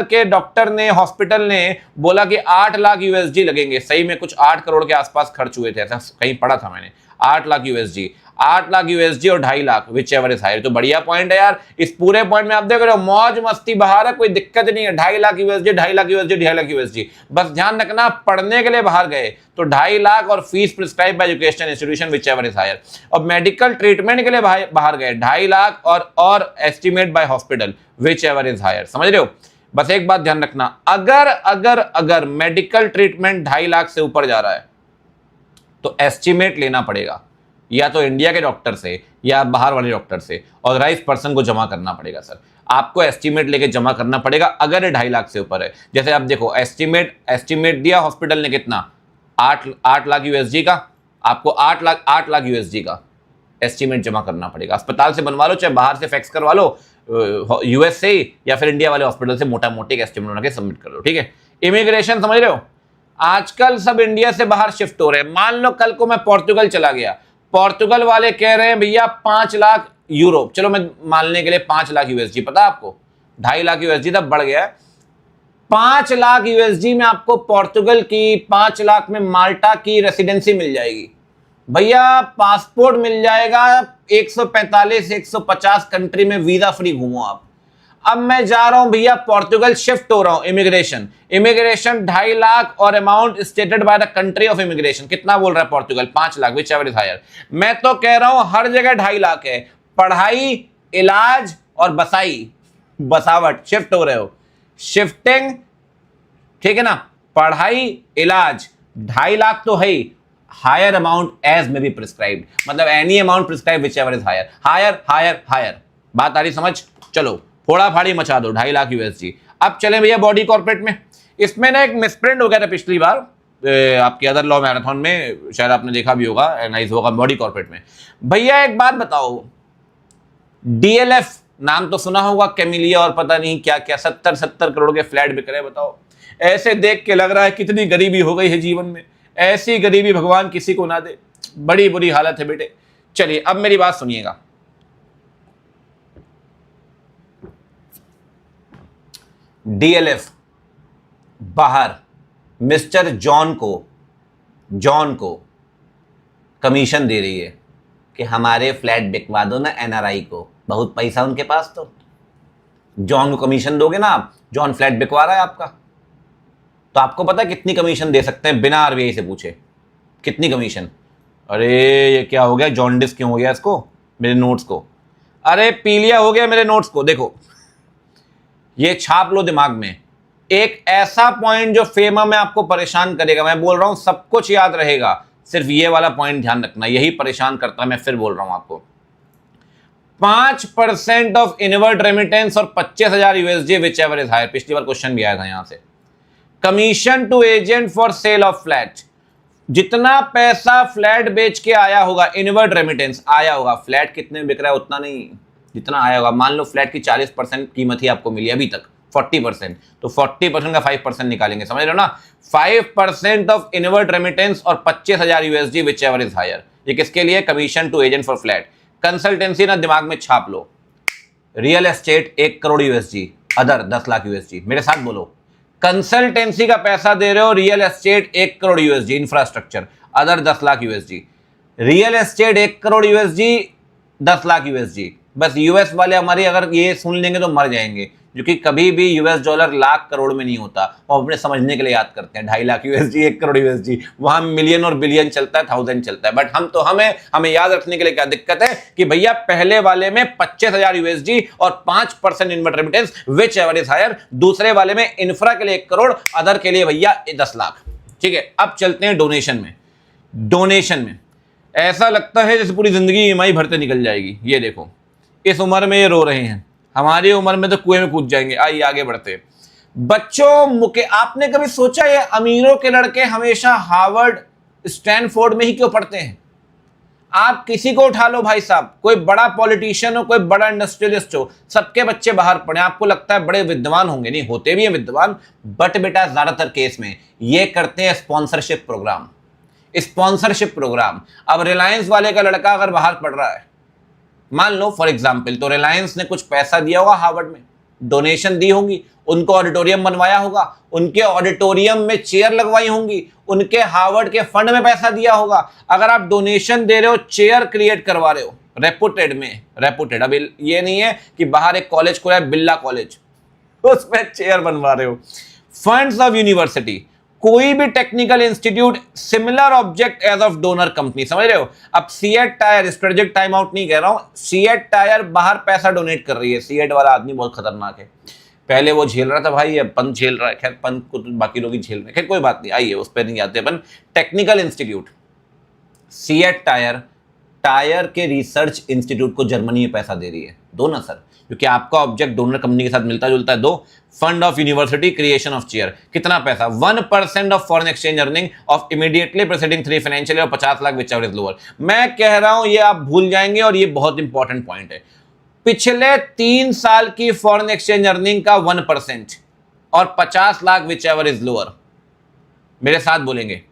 A: के डॉक्टर ने, हॉस्पिटल ने बोला कि 8 लाख यूएसडी लगेंगे, सही में कुछ 8 करोड़ के आसपास खर्च हुए थे, ऐसा कहीं पढ़ा था मैंने, 8 लाख यूएसडी, 8 लाख यूएसडी और 2.5 lakh whichever is higher. तो बढ़िया पॉइंट है यार, इस पूरे पॉइंट में आप देख रहे हो मौज मस्ती बाहर है, कोई दिक्कत नहीं है, 2.5 lakh USD, 2.5 lakh USD, 2.5 lakh USD, बस ध्यान रखना पढ़ने के लिए बाहर गए तो 2.5 लाख और fees prescribe by educational institution whichever is higher, और मेडिकल ट्रीटमेंट के लिए बाहर गए 2.5 लाख और estimate by hospital whichever is higher. समझ रहे हो, बस एक बात ध्यान रखना, अगर मेडिकल ट्रीटमेंट 2.5 लाख से ऊपर जा रहा है तो एस्टिमेट लेना पड़ेगा, या तो इंडिया के डॉक्टर से या बाहर वाले डॉक्टर से, ऑथराइज्ड पर्सन को जमा करना पड़ेगा। सर आपको एस्टिमेट लेके जमा करना पड़ेगा अगर 2.5 लाख से ऊपर है। जैसे आप देखो, एस्टिमेट दिया हॉस्पिटल ने कितना, 8 लाख यूएसडी का, आपको 8 लाख यूएसडी का एस्टिमेट जमा करना पड़ेगा। अस्पताल से बनवा लो, चाहे बाहर से फैक्स करवा लो, यूएस से या फिर इंडिया वाले हॉस्पिटल से मोटा मोटी एस्टिमेट बना के सबमिट कर लो। ठीक है, इमिग्रेशन समझ रहे हो, आजकल सब इंडिया से बाहर शिफ्ट हो रहे हैं। मान लो कल को मैं पोर्तुगल चला गया, पोर्तुगल वाले कह रहे हैं भैया 5 लाख यूरो, चलो मैं मानने के लिए 5 लाख यूएसडी, पता आपको 2.5 लाख यूएसडी तक बढ़ गया है, 5 लाख यूएसडी में आपको पोर्तुगल की, 5 लाख में माल्टा की रेसिडेंसी मिल जाएगी भैया, पासपोर्ट मिल जाएगा, 145 150 कंट्री में वीजा फ्री घूमो आप। अब मैं जा रहा हूं भैया पोर्तुगल, शिफ्ट हो रहा हूं, इमिग्रेशन 2.5 लाख और amount stated by the country of immigration, कितना बोल रहा है Portugal, 5 lakh whichever is higher. मैं तो कह रहा हूं हर जगह 2.5 लाख है, पढ़ाई, इलाज और बसावट, शिफ्ट हो रहे हो, शिफ्टिंग, ठीक है ना, पढ़ाई इलाज 2.5 लाख तो है ही, higher amount as may be prescribed, मतलब any amount prescribe whichever is higher, higher. बात आ रही समझ, चलो फोड़ा फाड़ी मचा दो 2.5 लाख यूएसडी। अब चले भैया बॉडी कॉर्पोरेट में, इसमें ना एक मिसप्रिंट हो गया था पिछली बार आपके अदर लॉ मैराथन में, शायद आपने देखा भी होगा, एनालाइज होगा बॉडी कॉर्पोरेट में। भैया एक बात बताओ, डीएलएफ नाम तो सुना होगा, कैमिलिया और पता नहीं क्या क्या 70 करोड़ के फ्लैट बिक रहे हैं, बताओ, ऐसे देख के लग रहा है कितनी गरीबी हो गई है जीवन में, ऐसी गरीबी भगवान किसी को ना दे, बड़ी बुरी हालत है बेटे। चलिए अब मेरी बात सुनिएगा, डीएलएफ बाहर मिस्टर जॉन को कमीशन दे रही है कि हमारे फ्लैट बिकवा दो ना एनआरआई को, बहुत पैसा उनके पास, तो जॉन को कमीशन दोगे ना आप, जॉन फ्लैट बिकवा रहा है आपका, तो आपको पता है कितनी कमीशन दे सकते हैं बिना आरबीआई से पूछे, कितनी कमीशन। अरे ये क्या हो गया, जॉन्डिस क्यों हो गया इसको, मेरे नोट्स को, अरे पीलिया हो गया मेरे नोट्स को, देखो ये छाप लो दिमाग में, एक ऐसा पॉइंट जो फेमा में आपको परेशान करेगा, मैं बोल रहा हूं सब कुछ याद रहेगा, सिर्फ ये वाला पॉइंट ध्यान रखना, यही परेशान करता है, मैं फिर बोल रहा हूं आपको, 5% ऑफ इनवर्ड रेमिटेंस और 25,000 USD whichever is higher, पिछली बार क्वेश्चन भी आया था यहां से। Commission to agent for sale of flat, जितना पैसा फ्लैट बेच के आया होगा, इनवर्ड रेमिटेंस आया होगा, फ्लैट कितने में बिक रहा है उतना नहीं, जितना आया होगा, मान लो फ्लैट की 40% कीमत ही आपको मिली अभी तक, 40%, तो 40% का 5% निकालेंगे, समझ रहे हो ना, 5% ऑफ इनवर्ड रेमिटेंस और 25,000 USD whichever is higher, ये किसके लिए, commission to agent for flat. Consultancy ना दिमाग में छाप लो, real estate 1 crore USD, other 10 lakh USD, मेरे साथ बोलो, कंसल्टेंसी का पैसा दे रहे हो, real estate 1 crore USD, infrastructure, other 10 lakh USD, real estate 1 crore USD, 10 lakh USD. बस यूएस वाले हमारी अगर ये सुन लेंगे तो मर जाएंगे, क्योंकि कभी भी यूएस डॉलर लाख करोड़ में नहीं होता, वो अपने समझने के लिए याद करते हैं 2.5 लाख यूएसजी, 1 करोड़ यूएसजी, वहां मिलियन और बिलियन चलता है, 1000 चलता है। बट हम तो हमें याद रखने के लिए क्या दिक्कत है कि भैया पहले वाले में 25,000 यूएसजी और 5% inward remittance whichever is higher, दूसरे वाले में इंफ्रा के लिए 1 करोड़, अदर के लिए भैया 10 लाख। ठीक है, अब चलते हैं डोनेशन में। डोनेशन में ऐसा लगता है जैसे पूरी जिंदगी ईएमआई भरते निकल जाएगी। ये देखो, इस उम्र में ये रो रहे हैं, हमारी उम्र में तो कुएं में कूद जाएंगे। आइए आगे बढ़ते। बच्चों मुके, आपने कभी सोचा ये अमीरों के लड़के हमेशा हार्वर्ड स्टैनफोर्ड में ही क्यों पढ़ते हैं? आप किसी को उठा लो भाई साहब, कोई बड़ा पॉलिटिशियन हो, कोई बड़ा इंडस्ट्रियलिस्ट हो, सबके बच्चे बाहर पढ़े। आपको लगता है बड़े विद्वान होंगे, नहीं होते भी हैं विद्वान, बट बेटा ज्यादातर केस में ये करते हैं स्पॉन्सरशिप प्रोग्राम। Sponsorship programme. अब रिलायंस वाले का लड़का अगर बाहर पढ़ रहा है, मान लो फॉर एग्जाम्पल, तो रिलायंस ने कुछ पैसा दिया होगा हार्वर्ड में, डोनेशन दी होगी, उनको ऑडिटोरियम बनवाया होगा, उनके ऑडिटोरियम में चेयर लगवाई होंगी, उनके हार्वर्ड के फंड में पैसा दिया होगा। अगर आप डोनेशन दे रहे हो, चेयर क्रिएट करवा रहे हो रेपुटेड में, रेपुटेड, अब ये नहीं है कि बाहर एक कॉलेज खुला है बिल्ला कॉलेज, उसमें चेयर बनवा रहे हो। फंड्स ऑफ यूनिवर्सिटी, कोई भी technical institute, similar object as of donor company, समझ रहे हो? अब CEAT tyre, strategic time out नहीं कह रहा हूं, सीएट टायर बाहर पैसा डोनेट कर रही है। सीएट वाला आदमी बहुत खतरनाक है, पहले वो झेल रहा था भाई, अब पंत झेल रहा है। खैर पंत को तो बाकी लोग ही झेल रहे हैं, खैर कोई बात नहीं, आइए उस पर नहीं आते अपन। Technical institute, CEAT tyre, tyre के रिसर्च इंस्टीट्यूट को जर्मनी में पैसा दे रही है। दो ना सर, क्योंकि आपका ऑब्जेक्ट डोनर कंपनी के साथ मिलता जुलता है। दो, fund of university, creation of chair, कितना पैसा? 1% of foreign exchange earning of immediately presiding 3 financial year, 50 lakh whichever is lower. मैं कह रहा हूं ये आप भूल जाएंगे, और ये बहुत इंपॉर्टेंट पॉइंट है। पिछले 3 साल की फॉरेन एक्सचेंज अर्निंग का 1% और 50 lakh whichever is lower. मेरे साथ बोलेंगे,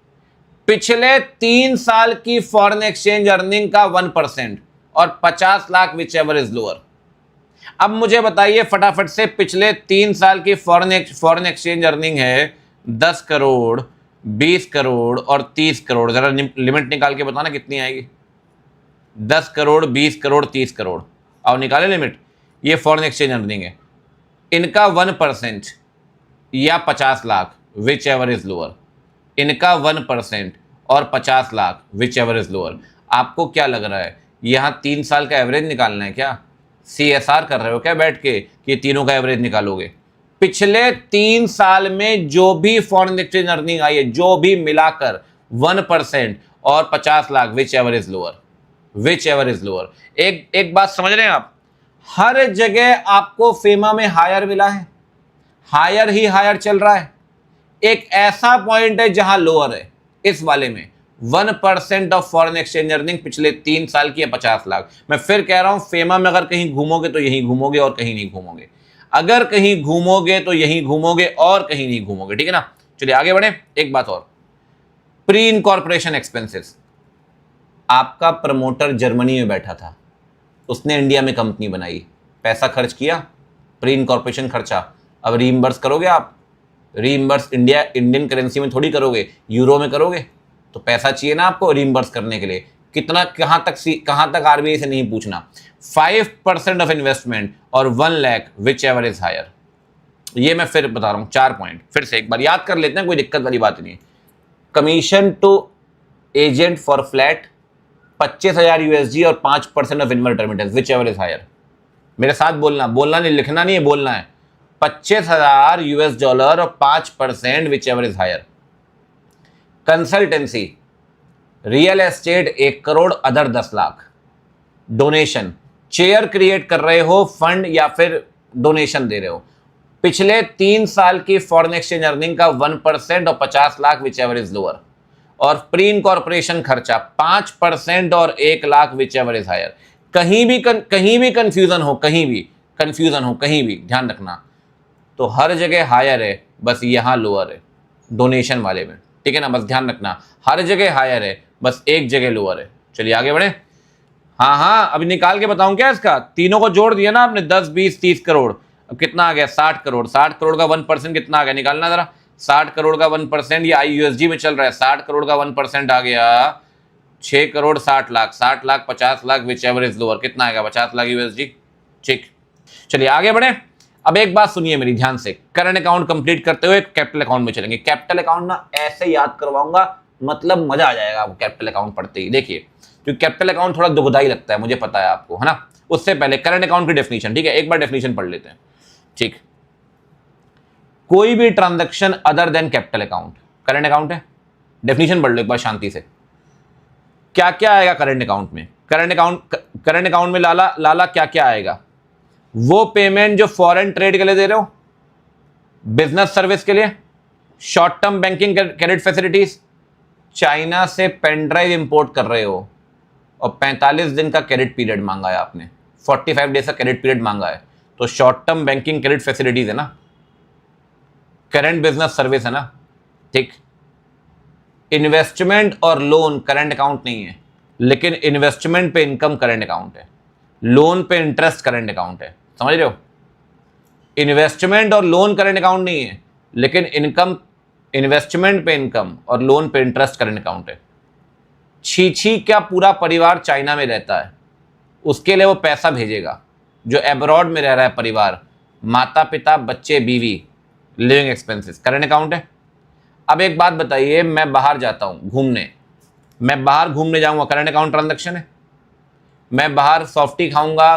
A: पिछले 3 साल की फॉरेन एक्सचेंज अर्निंग का 1% और 50 lakh whichever is lower. अब मुझे बताइए फटाफट से, पिछले 3 साल की फॉरेन एक्सचेंज अर्निंग है 10 करोड़, 20 करोड़ और 30 करोड़। जरा लिमिट निकाल के बताना कितनी आएगी। 10 करोड़, 20 करोड़, 30 करोड़, और निकाले लिमिट। ये फॉरेन एक्सचेंज अर्निंग है, इनका 1% या 50 lakh whichever is lower, इनका 1% और 50 lakh whichever is lower. आपको क्या लग रहा है, यहां 3 साल का एवरेज निकालना है क्या? CSR कर रहे हो क्या बैठ के कि तीनों का एवरेज निकालोगे? पिछले 3 साल में जो भी फॉरेन एक्सचेंज अर्निंग आई है, जो भी मिलाकर 1% और 50 lakh whichever is lower, which ever is lower. एक बात समझ रहे हैं आप, हर जगह आपको फेमा में हायर मिला है, हायर ही हायर चल रहा है। एक ऐसा पॉइंट है जहां लोअर है, इस वाले में 1% ऑफ फॉरेन एक्सचेंज अर्निंग पिछले 3 साल की है 50 लाख। मैं फिर कह रहा हूं, फेमा में अगर कहीं घूमोगे तो यहीं घूमोगे और कहीं नहीं घूमोगे। अगर कहीं घूमोगे तो यहीं घूमोगे और कहीं नहीं घूमोगे, ठीक है ना? चलिए आगे बढ़े। एक बात और, प्री इनकॉर्पोरेशन एक्सपेंसेस। आपका प्रमोटर जर्मनी में बैठा था, उसने इंडिया में कंपनी बनाई, पैसा खर्च किया, प्री इनकॉर्पोरेशन खर्चा। अब रीइंबर्स करोगे आप? रीइंबर्स इंडियन करेंसी में थोड़ी करोगे, यूरो में करोगे, तो पैसा चाहिए ना आपको रीइंबर्स करने के लिए। कितना, कहां तक आरबीआई से नहीं पूछना। 5% ऑफ इन्वेस्टमेंट और 1 lakh whichever is higher. ये मैं फिर बता रहा हूं, 4 पॉइंट फिर से एक बार याद कर लेते हैं, कोई दिक्कत वाली बात नहीं है। Commission to agent for flat 25,000 USD और 5% of inward remittance whichever is higher. मेरे साथ बोलना नहीं, लिखना नहीं है, बोलना है। 25,000 यूएस डॉलर और 5% whichever is higher. Consultancy, real estate 1 crore, other 10 lakh. Donation, chair create कर रहे हो, फंड या फिर डोनेशन दे रहे हो। पिछले 3 साल की फॉरेन एक्सचेंज अर्निंग का 1% और 50 lakh whichever is lower. और प्री इनकॉर्पोरेशन खर्चा 5% और 1 lakh whichever is higher. कहीं भी कंफ्यूजन हो, कहीं भी ध्यान रखना, तो हर जगह हायर है, बस यहां लोअर है डोनेशन वाले में, ठीक है ना? बस ध्यान रखना, हर जगह हायर है, बस एक जगह लोअर है। चलिए आगे बढ़े। हाँ, अभी निकाल के बताऊं क्या इसका? तीनों को जोड़ दिया ना आपने, 10, 20, 30 करोड़। अब कितना आ गया? 60 करोड़। 60 करोड़ का 1% कितना आ गया? निकालना जरा। 60 करोड़ का 1%, ये IUSD में चल रहा है, 60 करोड़ का 1% आ गया 6 crore 60 lakh, 60 lakh 50 lakh, whichever is lower, कितना आएगा 50 लाख यूएसडी। ठीक, चलिए आगे बढ़े। अब एक बात सुनिए मेरी ध्यान से, करंट अकाउंट कंप्लीट करते हुए कैपिटल अकाउंट में चलेंगे। कैपिटल अकाउंट ना ऐसे याद करवाऊंगा, मतलब मजा आ जाएगा आपको कैपिटल अकाउंट पढ़ते ही। देखिए क्योंकि कैपिटल अकाउंट थोड़ा दुखदाई लगता है, मुझे पता है आपको, है ना। उससे पहले करंट अकाउंट की डेफिनेशन, ठीक है, एक बार डेफिनेशन पढ़ लेते हैं। ठीक, कोई भी transaction other than capital account current account है। डेफिनेशन पढ़ लो एक बार शांति से। क्या क्या आएगा करंट अकाउंट में? करंट अकाउंट में लाला क्या क्या आएगा? वो पेमेंट जो फॉरेन ट्रेड के लिए दे रहे हो, बिजनेस सर्विस के लिए, short term banking credit facilities, China से पेन ड्राइव इंपोर्ट कर रहे हो और 45 दिन का क्रेडिट पीरियड मांगा है आपने, 45 डेज का क्रेडिट पीरियड मांगा है, तो short term banking credit facilities है ना, करंट बिजनेस सर्विस है ना। ठीक, इन्वेस्टमेंट और लोन करंट अकाउंट नहीं है, लेकिन इन्वेस्टमेंट पे इनकम करंट अकाउंट है, लोन पे इंटरेस्ट करंट अकाउंट है, समझ रहे हो। इन्वेस्टमेंट और लोन करंट अकाउंट नहीं है, लेकिन इनकम, इन्वेस्टमेंट पे इनकम और लोन पे इंटरेस्ट करंट अकाउंट है। छी क्या पूरा परिवार चाइना में रहता है, उसके लिए वो पैसा भेजेगा। जो एब्रॉड में रह रहा है परिवार, माता पिता बच्चे बीवी, लिविंग एक्सपेंसेस करंट अकाउंट है। अब एक बात बताइए, मैं बाहर जाता हूं घूमने, मैं बाहर घूमने जाऊंगा, करंट अकाउंट ट्रांजैक्शन है। मैं बाहर सॉफ्टी खाऊंगा,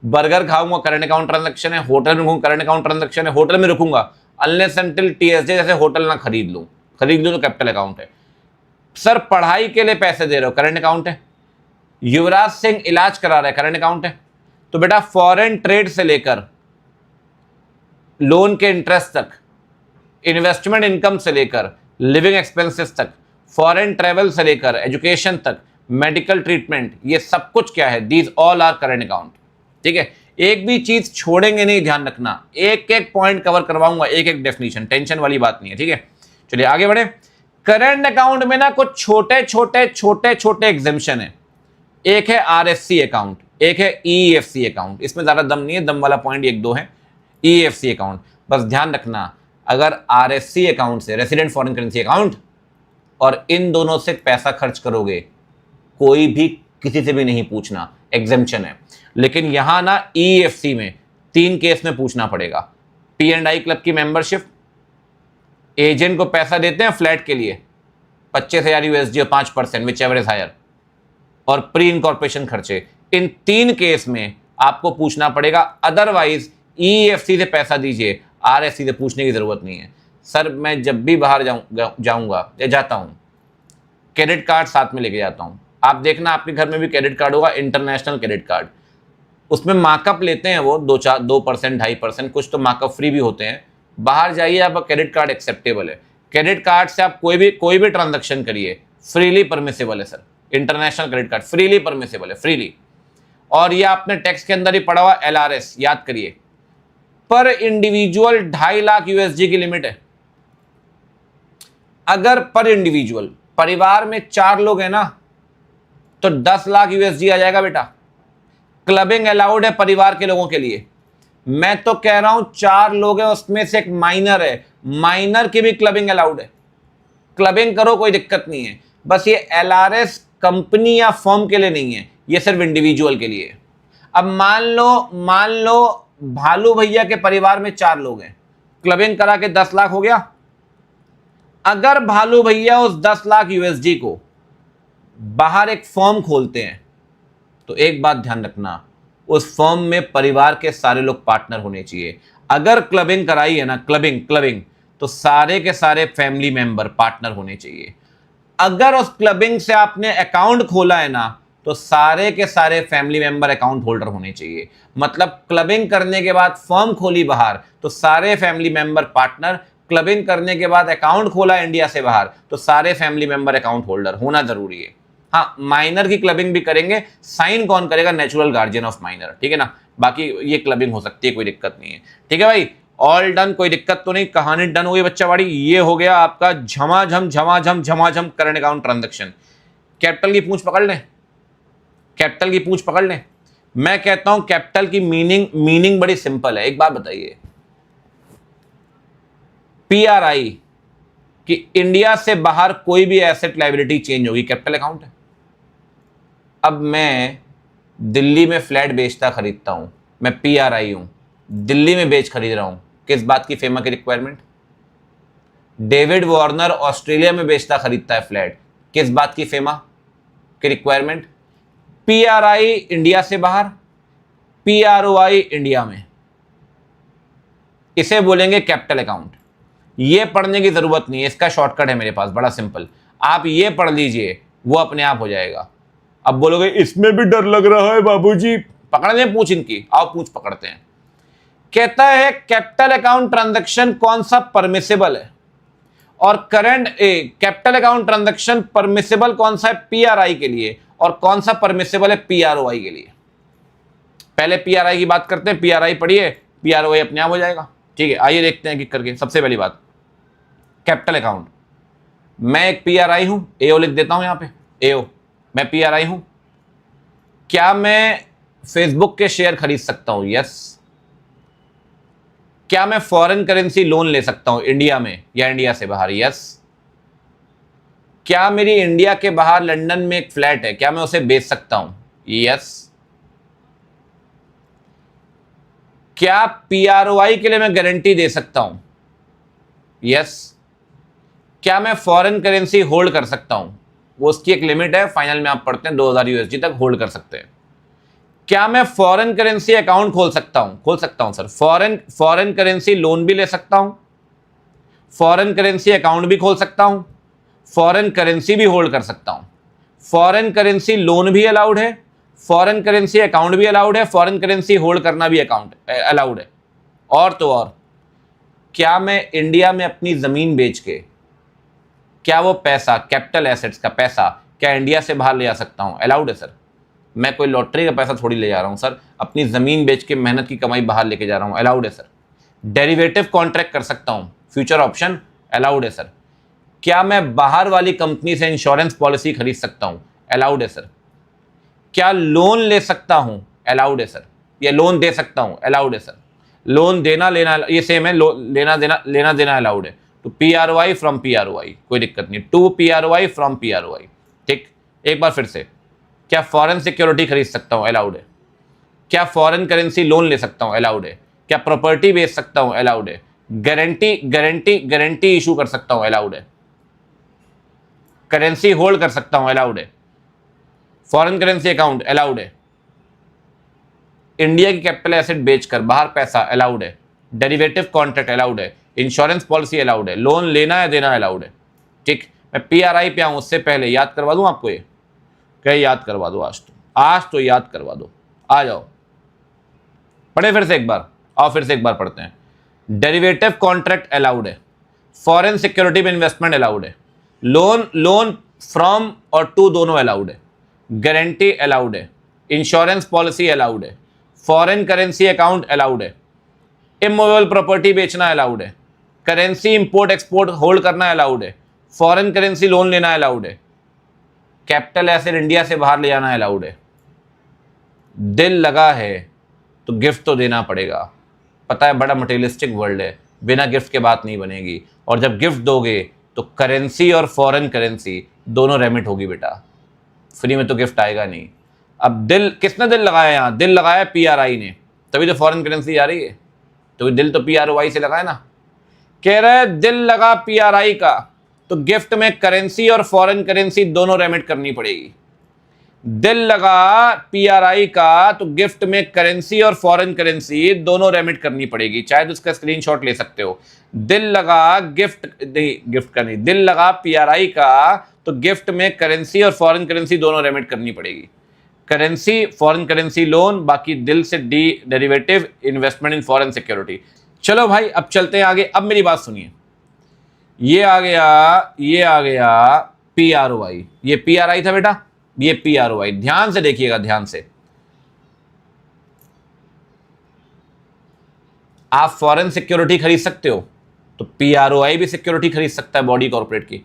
A: बर्गर खाऊंगा, करंट अकाउंट ट्रांजैक्शन है। होटल में घूमूंगा, करंट अकाउंट ट्रांजैक्शन है। होटल में रुकूंगा अनलेस अनटिल टीएसजे जैसे होटल ना खरीद लूं तो कैपिटल अकाउंट है। सर पढ़ाई के लिए पैसे दे रहे हो, करंट अकाउंट है। युवराज सिंह इलाज करा रहा है, करंट अकाउंट है। तो बेटा फॉरेन ट्रेड से लेकर लोन के इंटरेस्ट तक, इन्वेस्टमेंट इनकम से लेकर लिविंग एक्सपेंसेस तक, फॉरेन ट्रेवल से लेकर एजुकेशन तक, मेडिकल ट्रीटमेंट, ये सब कुछ क्या है, these all are current account. ठीक है, एक भी चीज छोड़ेंगे नहीं, ध्यान रखना, एक एक पॉइंट कवर करवाऊंगा, एक एक डेफिनेशन, टेंशन वाली बात नहीं है। ठीक है, चलिए आगे बढ़े। करंट अकाउंट में ना कुछ छोटे छोटे एग्जेम्पशन है। एक है आरएससी अकाउंट, एक है ईएफसी अकाउंट। इसमें ज्यादा दम नहीं है, दम वाला पॉइंट एक दो है। ईएफसी अकाउंट बस ध्यान रखना, अगर आरएससी अकाउंट से, रेसिडेंट फॉरेन करेंसी अकाउंट, और इन दोनों से पैसा खर्च करोगे, कोई भी किसी से भी नहीं पूछना, एग्जेम्पशन है। लेकिन यहां ना ईएफसी में 3 केस में पूछना पड़ेगा। P&I क्लब की मेंबरशिप, एजेंट को पैसा देते हैं फ्लैट के लिए 25,000 यूएसडी और 5% विच एवर इज हायर, और प्री इनकॉर्पोरेशन खर्चे, इन 3 केस में आपको पूछना पड़ेगा। अदरवाइज ईएफसी से पैसा दीजिए, आरएससी से पूछने की जरूरत नहीं है। सर मैं जब भी बाहर जाऊंगा या जाता हूं, क्रेडिट कार्ड साथ में लेके जाता हूं। आप देखना आपके घर में भी क्रेडिट कार्ड होगा, इंटरनेशनल क्रेडिट कार्ड। उसमें मार्कअप लेते हैं वो 2% 2.5%, कुछ तो मार्कअप फ्री भी होते हैं। बाहर जाइए, आपका क्रेडिट कार्ड एक्सेप्टेबल है। क्रेडिट कार्ड से आप कोई भी ट्रांजैक्शन करिए, फ्रीली परमिसेबल है sir. International credit card freely permissible है, फ्रीली। और ये आपने टैक्स के अंदर ही पढ़ा हुआ, LRS याद करिए। पर इंडिविजुअल 2.5 लाख यूएसडी की लिमिट है। अगर पर इंडिविजुअल परिवार में 4 लोग हैं ना, तो 10 लाख यूएसडी आ जाएगा बेटा। क्लबिंग अलाउड है परिवार के लोगों के लिए। मैं तो कह रहा हूं 4 लोग हैं, उसमें से एक माइनर है, माइनर की भी क्लबिंग अलाउड है। क्लबिंग करो, कोई दिक्कत नहीं है। बस ये LRS कंपनी या फर्म के लिए नहीं है, ये सिर्फ इंडिविजुअल के लिए है। अब मान लो भालू भैया के परिवार में 4 लोग हैं, क्लबिंग करा के 10 लाख हो गया। अगर भालू भैया उस 10 लाख यूएसडी को बाहर एक फर्म खोलते हैं, तो एक बात ध्यान रखना, उस फर्म में परिवार के सारे लोग पार्टनर होने चाहिए। अगर क्लबिंग कराई है ना, क्लबिंग, तो सारे के सारे फैमिली मेंबर पार्टनर होने चाहिए। अगर उस क्लबिंग से आपने अकाउंट खोला है ना, तो सारे के सारे फैमिली मेंबर अकाउंट होल्डर होने चाहिए। मतलब क्लबिंग करने के बाद फर्म खोली बाहर, तो सारे फैमिली मेंबर पार्टनर। क्लबिंग करने के बाद अकाउंट खोला इंडिया से बाहर, तो सारे फैमिली मेंबर अकाउंट होल्डर होना जरूरी है। हाँ, माइनर की क्लबिंग भी करेंगे, साइन कौन करेगा? नेचुरल गार्जियन ऑफ माइनर, ठीक है ना। बाकी ये क्लबिंग हो सकती है, कोई दिक्कत नहीं है। ठीक है भाई, ऑल डन, कोई दिक्कत तो नहीं, कहानी डन हो गई बच्चावाड़ी। ये हो गया आपका झमाझम करंट अकाउंट ट्रांजैक्शन। कैपिटल की पूंछ पकड़ लें, कैपिटल की पूंछ पकड़ लें। मैं कहता हूं कैपिटल की मीनिंग बड़ी सिंपल है। एक बात बताइए, PRI कि इंडिया से बाहर कोई भी एसेट लायबिलिटी चेंज होगी, कैपिटल अकाउंट है। अब मैं दिल्ली में फ्लैट बेचता खरीदता हूं, मैं पीआरआई हूं, दिल्ली में बेच खरीद रहा हूं, किस बात की फेमा की रिक्वायरमेंट? डेविड वार्नर ऑस्ट्रेलिया में बेचता खरीदता है फ्लैट, किस बात की फेमा की रिक्वायरमेंट? पीआरआई इंडिया से बाहर, पीआरओआई इंडिया में, इसे बोलेंगे कैपिटल अकाउंट। ये पढ़ने की जरूरत नहीं है, इसका शॉर्टकट है मेरे पास, बड़ा सिंपल, आप ये पढ़ लीजिए, वो अपने आप हो जाएगा। अब बोलोगे इसमें भी डर लग रहा है बाबूजी, पकड़ने पूछ इनकी, आओ पूछ पकड़ते हैं। कहता है कैपिटल अकाउंट ट्रांजैक्शन कौन सा परमिसिबल है, और current capital account transaction permissible कौन सा है पीआरआई के लिए, और कौन सा परमिसिबल है पीआरओआई के लिए। पहले पीआरआई की बात करते हैं, पीआरआई पढ़िए, पीआरओआई अपने आप हो जाएगा। ठीक है, आइए देखते हैं कि करके। सबसे पहली बात, कैपिटल अकाउंट, मैं एक पीआरआई हूं, एओ लिख देता हूं यहां पे, एओ, मैं पीआरआई हूं। क्या मैं फेसबुक के शेयर खरीद सकता हूं? यस। क्या मैं फॉरेन करेंसी लोन ले सकता हूं इंडिया में या इंडिया से बाहर? यस। क्या मेरी इंडिया के बाहर लंदन में एक फ्लैट है, क्या मैं उसे बेच सकता हूं? यस। क्या पीआरओआई के लिए मैं गारंटी दे सकता हूं? यस। क्या मैं फॉरेन करेंसी होल्ड कर सकता हूं? वो उसकी एक लिमिट है, फाइनल में आप पढ़ते हैं 2000 यूएसडी तक होल्ड कर सकते हैं। क्या मैं फॉरेन करेंसी अकाउंट खोल सकता हूं? खोल सकता हूं सर। फॉरेन करेंसी लोन भी ले सकता हूं, फॉरेन करेंसी अकाउंट भी खोल सकता हूं, फॉरेन करेंसी भी होल्ड कर सकता हूं। फॉरेन करेंसी लोन भी अलाउड है, फॉरेन करेंसी अकाउंट भी अलाउड है, फॉरेन करेंसी होल्ड करना भी अकाउंट अलाउड है। और तो और, क्या मैं इंडिया में अपनी जमीन बेच के, क्या वो पैसा, कैपिटल एसेट्स का पैसा, क्या इंडिया से बाहर ले जा सकता हूं? अलाउड है सर। मैं कोई लॉटरी का पैसा थोड़ी ले जा रहा हूं सर, अपनी जमीन बेच के मेहनत की कमाई बाहर लेके जा रहा हूं, अलाउड है सर। डेरिवेटिव कॉन्ट्रैक्ट कर सकता हूं, फ्यूचर ऑप्शन, अलाउड है सर। क्या मैं बाहर वाली कंपनी से इंश्योरेंस पॉलिसी खरीद सकता हूं? अलाउड है सर। क्या लोन ले सकता हूं? अलाउड है सर। या लोन दे सकता हूं? अलाउड है सर। लोन देना लेना ये सेम है, लेना देना अलाउड है। टू पीआरओआई फ्रॉम पीआरओआई, कोई दिक्कत नहीं, टू पीआरओआई फ्रॉम पीआरओआई। ठीक, एक बार फिर से, क्या फॉरेन सिक्योरिटी खरीद सकता हूं? अलाउड है। क्या फॉरेन करेंसी लोन ले सकता हूं? अलाउड है। क्या प्रॉपर्टी बेच सकता हूं? अलाउड है। गारंटी इशू कर सकता हूं? अलाउड है। करेंसी होल्ड कर सकता हूं? अलाउड है। फॉरेन करेंसी अकाउंट अलाउड है। इंडिया की कैपिटल एसेट बेचकर बाहर पैसा अलाउड है। डेरिवेटिव कॉन्ट्रैक्ट अलाउड है। इंश्योरेंस पॉलिसी अलाउड है। लोन लेना या देना अलाउड है। ठीक, मैं पीआरआई पे आऊं उससे पहले याद करवा दूं आपको, ये क्या याद करवा दो, आज तो याद करवा दो। आ जाओ, पढ़े फिर से एक बार, आओ फिर से एक बार पढ़ते हैं। डेरिवेटिव कॉन्ट्रैक्ट अलाउड है, फॉरेन सिक्योरिटी में इन्वेस्टमेंट अलाउड है, लोन फ्रॉम और टू दोनों अलाउड है, गारंटी अलाउड है, इंश्योरेंस पॉलिसी अलाउड है, फॉरेन करेंसी अकाउंट अलाउड है, इमूवेबल प्रॉपर्टी बेचना अलाउड है, करेंसी इंपोर्ट एक्सपोर्ट होल्ड करना अलाउड है, फॉरेन करेंसी लोन लेना अलाउड है, कैपिटल एसेट इंडिया से बाहर ले जाना अलाउड है। दिल लगा है तो गिफ्ट तो देना पड़ेगा, पता है बड़ा मटेरियलिस्टिक वर्ल्ड है, बिना गिफ्ट के बात नहीं बनेगी। और जब गिफ्ट दोगे तो करेंसी और फॉरेन करेंसी दोनों रेमिट होगी बेटा, फ्री में तो गिफ्ट आएगा नहीं। अब दिल किसने दिल लगाया? यहाँ दिल लगाया पीआरआई ने, तभी तो फॉरेन करेंसी आ रही है, तो दिल तो पीआरओआई से लगाया ना। कह रहे दिल लगा पीआरआई का तो गिफ्ट में करेंसी और फॉरेन करेंसी दोनों रेमिट करनी पड़ेगी। दिल लगा पीआरआई का तो गिफ्ट में करेंसी और फॉरेन करेंसी दोनों रेमिट करनी पड़ेगी, चाहे तो उसका स्क्रीनशॉट ले सकते हो। दिल लगा दिल लगा पीआरआई का तो गिफ्ट में करेंसी और फॉरेन करेंसी दोनों रेमिट करनी पड़ेगी। करेंसी, फॉरेन करेंसी लोन, बाकी दिल से derivative, investment in foreign security. चलो भाई अब चलते हैं आगे। अब मेरी बात सुनिए, ये आ गया पीआरओआई, ये पीआरआई था बेटा, ये पीआरओआई। ध्यान से देखिएगा, ध्यान से। आप फॉरेन सिक्योरिटी खरीद सकते हो तो पीआरओआई भी सिक्योरिटी खरीद सकता है बॉडी कॉर्पोरेट की।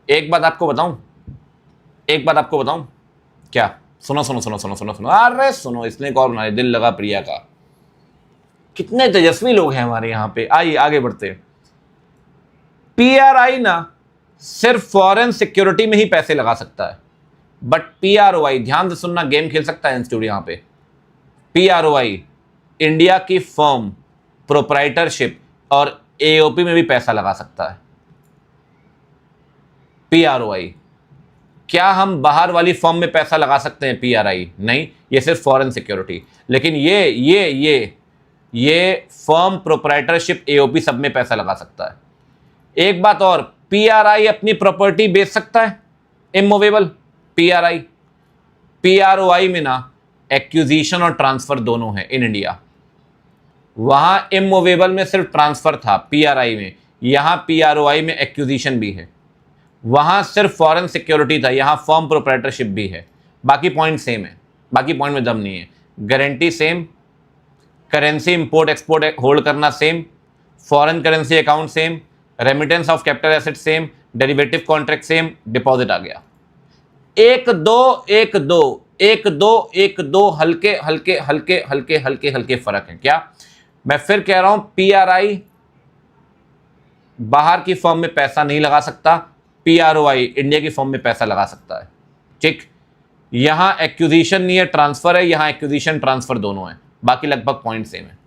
A: एक बात आपको बताऊं, क्या? सुनो, अरे सुनो, इसने एक और बना दिल लगा प्रिया का। कितने तेजस्वी लोग हैं हमारे यहां पे। आइए आगे बढ़ते हैं। पीआरआई ना सिर्फ फॉरेन सिक्योरिटी में ही पैसे लगा सकता है, बट पीआरओआई, ध्यान से सुनना, गेम खेल सकता है इंस्टीट्यूट यहां पे। पीआरओआई इंडिया की फर्म, प्रोप्राइटरशिप और एओपी में भी पैसा लगा सकता है। पीआरओआई, क्या हम बाहर वाली फर्म में पैसा लगा सकते हैं? पीआरआई नहीं, ये सिर्फ फॉरेन सिक्योरिटी। लेकिन ये फर्म, प्रोप्राइटरशिप, एओपी सब में पैसा लगा सकता है। एक बात और, पीआरआई अपनी प्रॉपर्टी बेच सकता है, इमूवेबल। पीआरआई, पीआरओआई में ना एक्विजिशन और ट्रांसफर दोनों है इन इंडिया। वहां इमूवेबल में सिर्फ ट्रांसफर था पीआरआई में, यहां पीआरओआई में एक्विजिशन भी है। वहां सिर्फ फॉरेन सिक्योरिटी था, यहां फर्म प्रोप्राइटरशिप भी है। बाकी पॉइंट सेम है, बाकी पॉइंट में दम नहीं है। Guarantee same, currency import export hold करना same, foreign currency account same, remittance of capital asset same, derivative contract same, deposit आ गया। एक दो हल्के हल्के हल्के हल्के हल्के हल्के फर्क है। क्या मैं फिर कह रहा हूं, पीआरआई बाहर की फर्म में पैसा नहीं लगा सकता, पीआरओआई इंडिया की फर्म में पैसा लगा सकता है। ठीक, यहां एक्विजिशन नहीं है, ट्रांसफर है, यहां एक्विजिशन ट्रांसफर दोनों है। बाकी लगभग पॉइंट सेम है।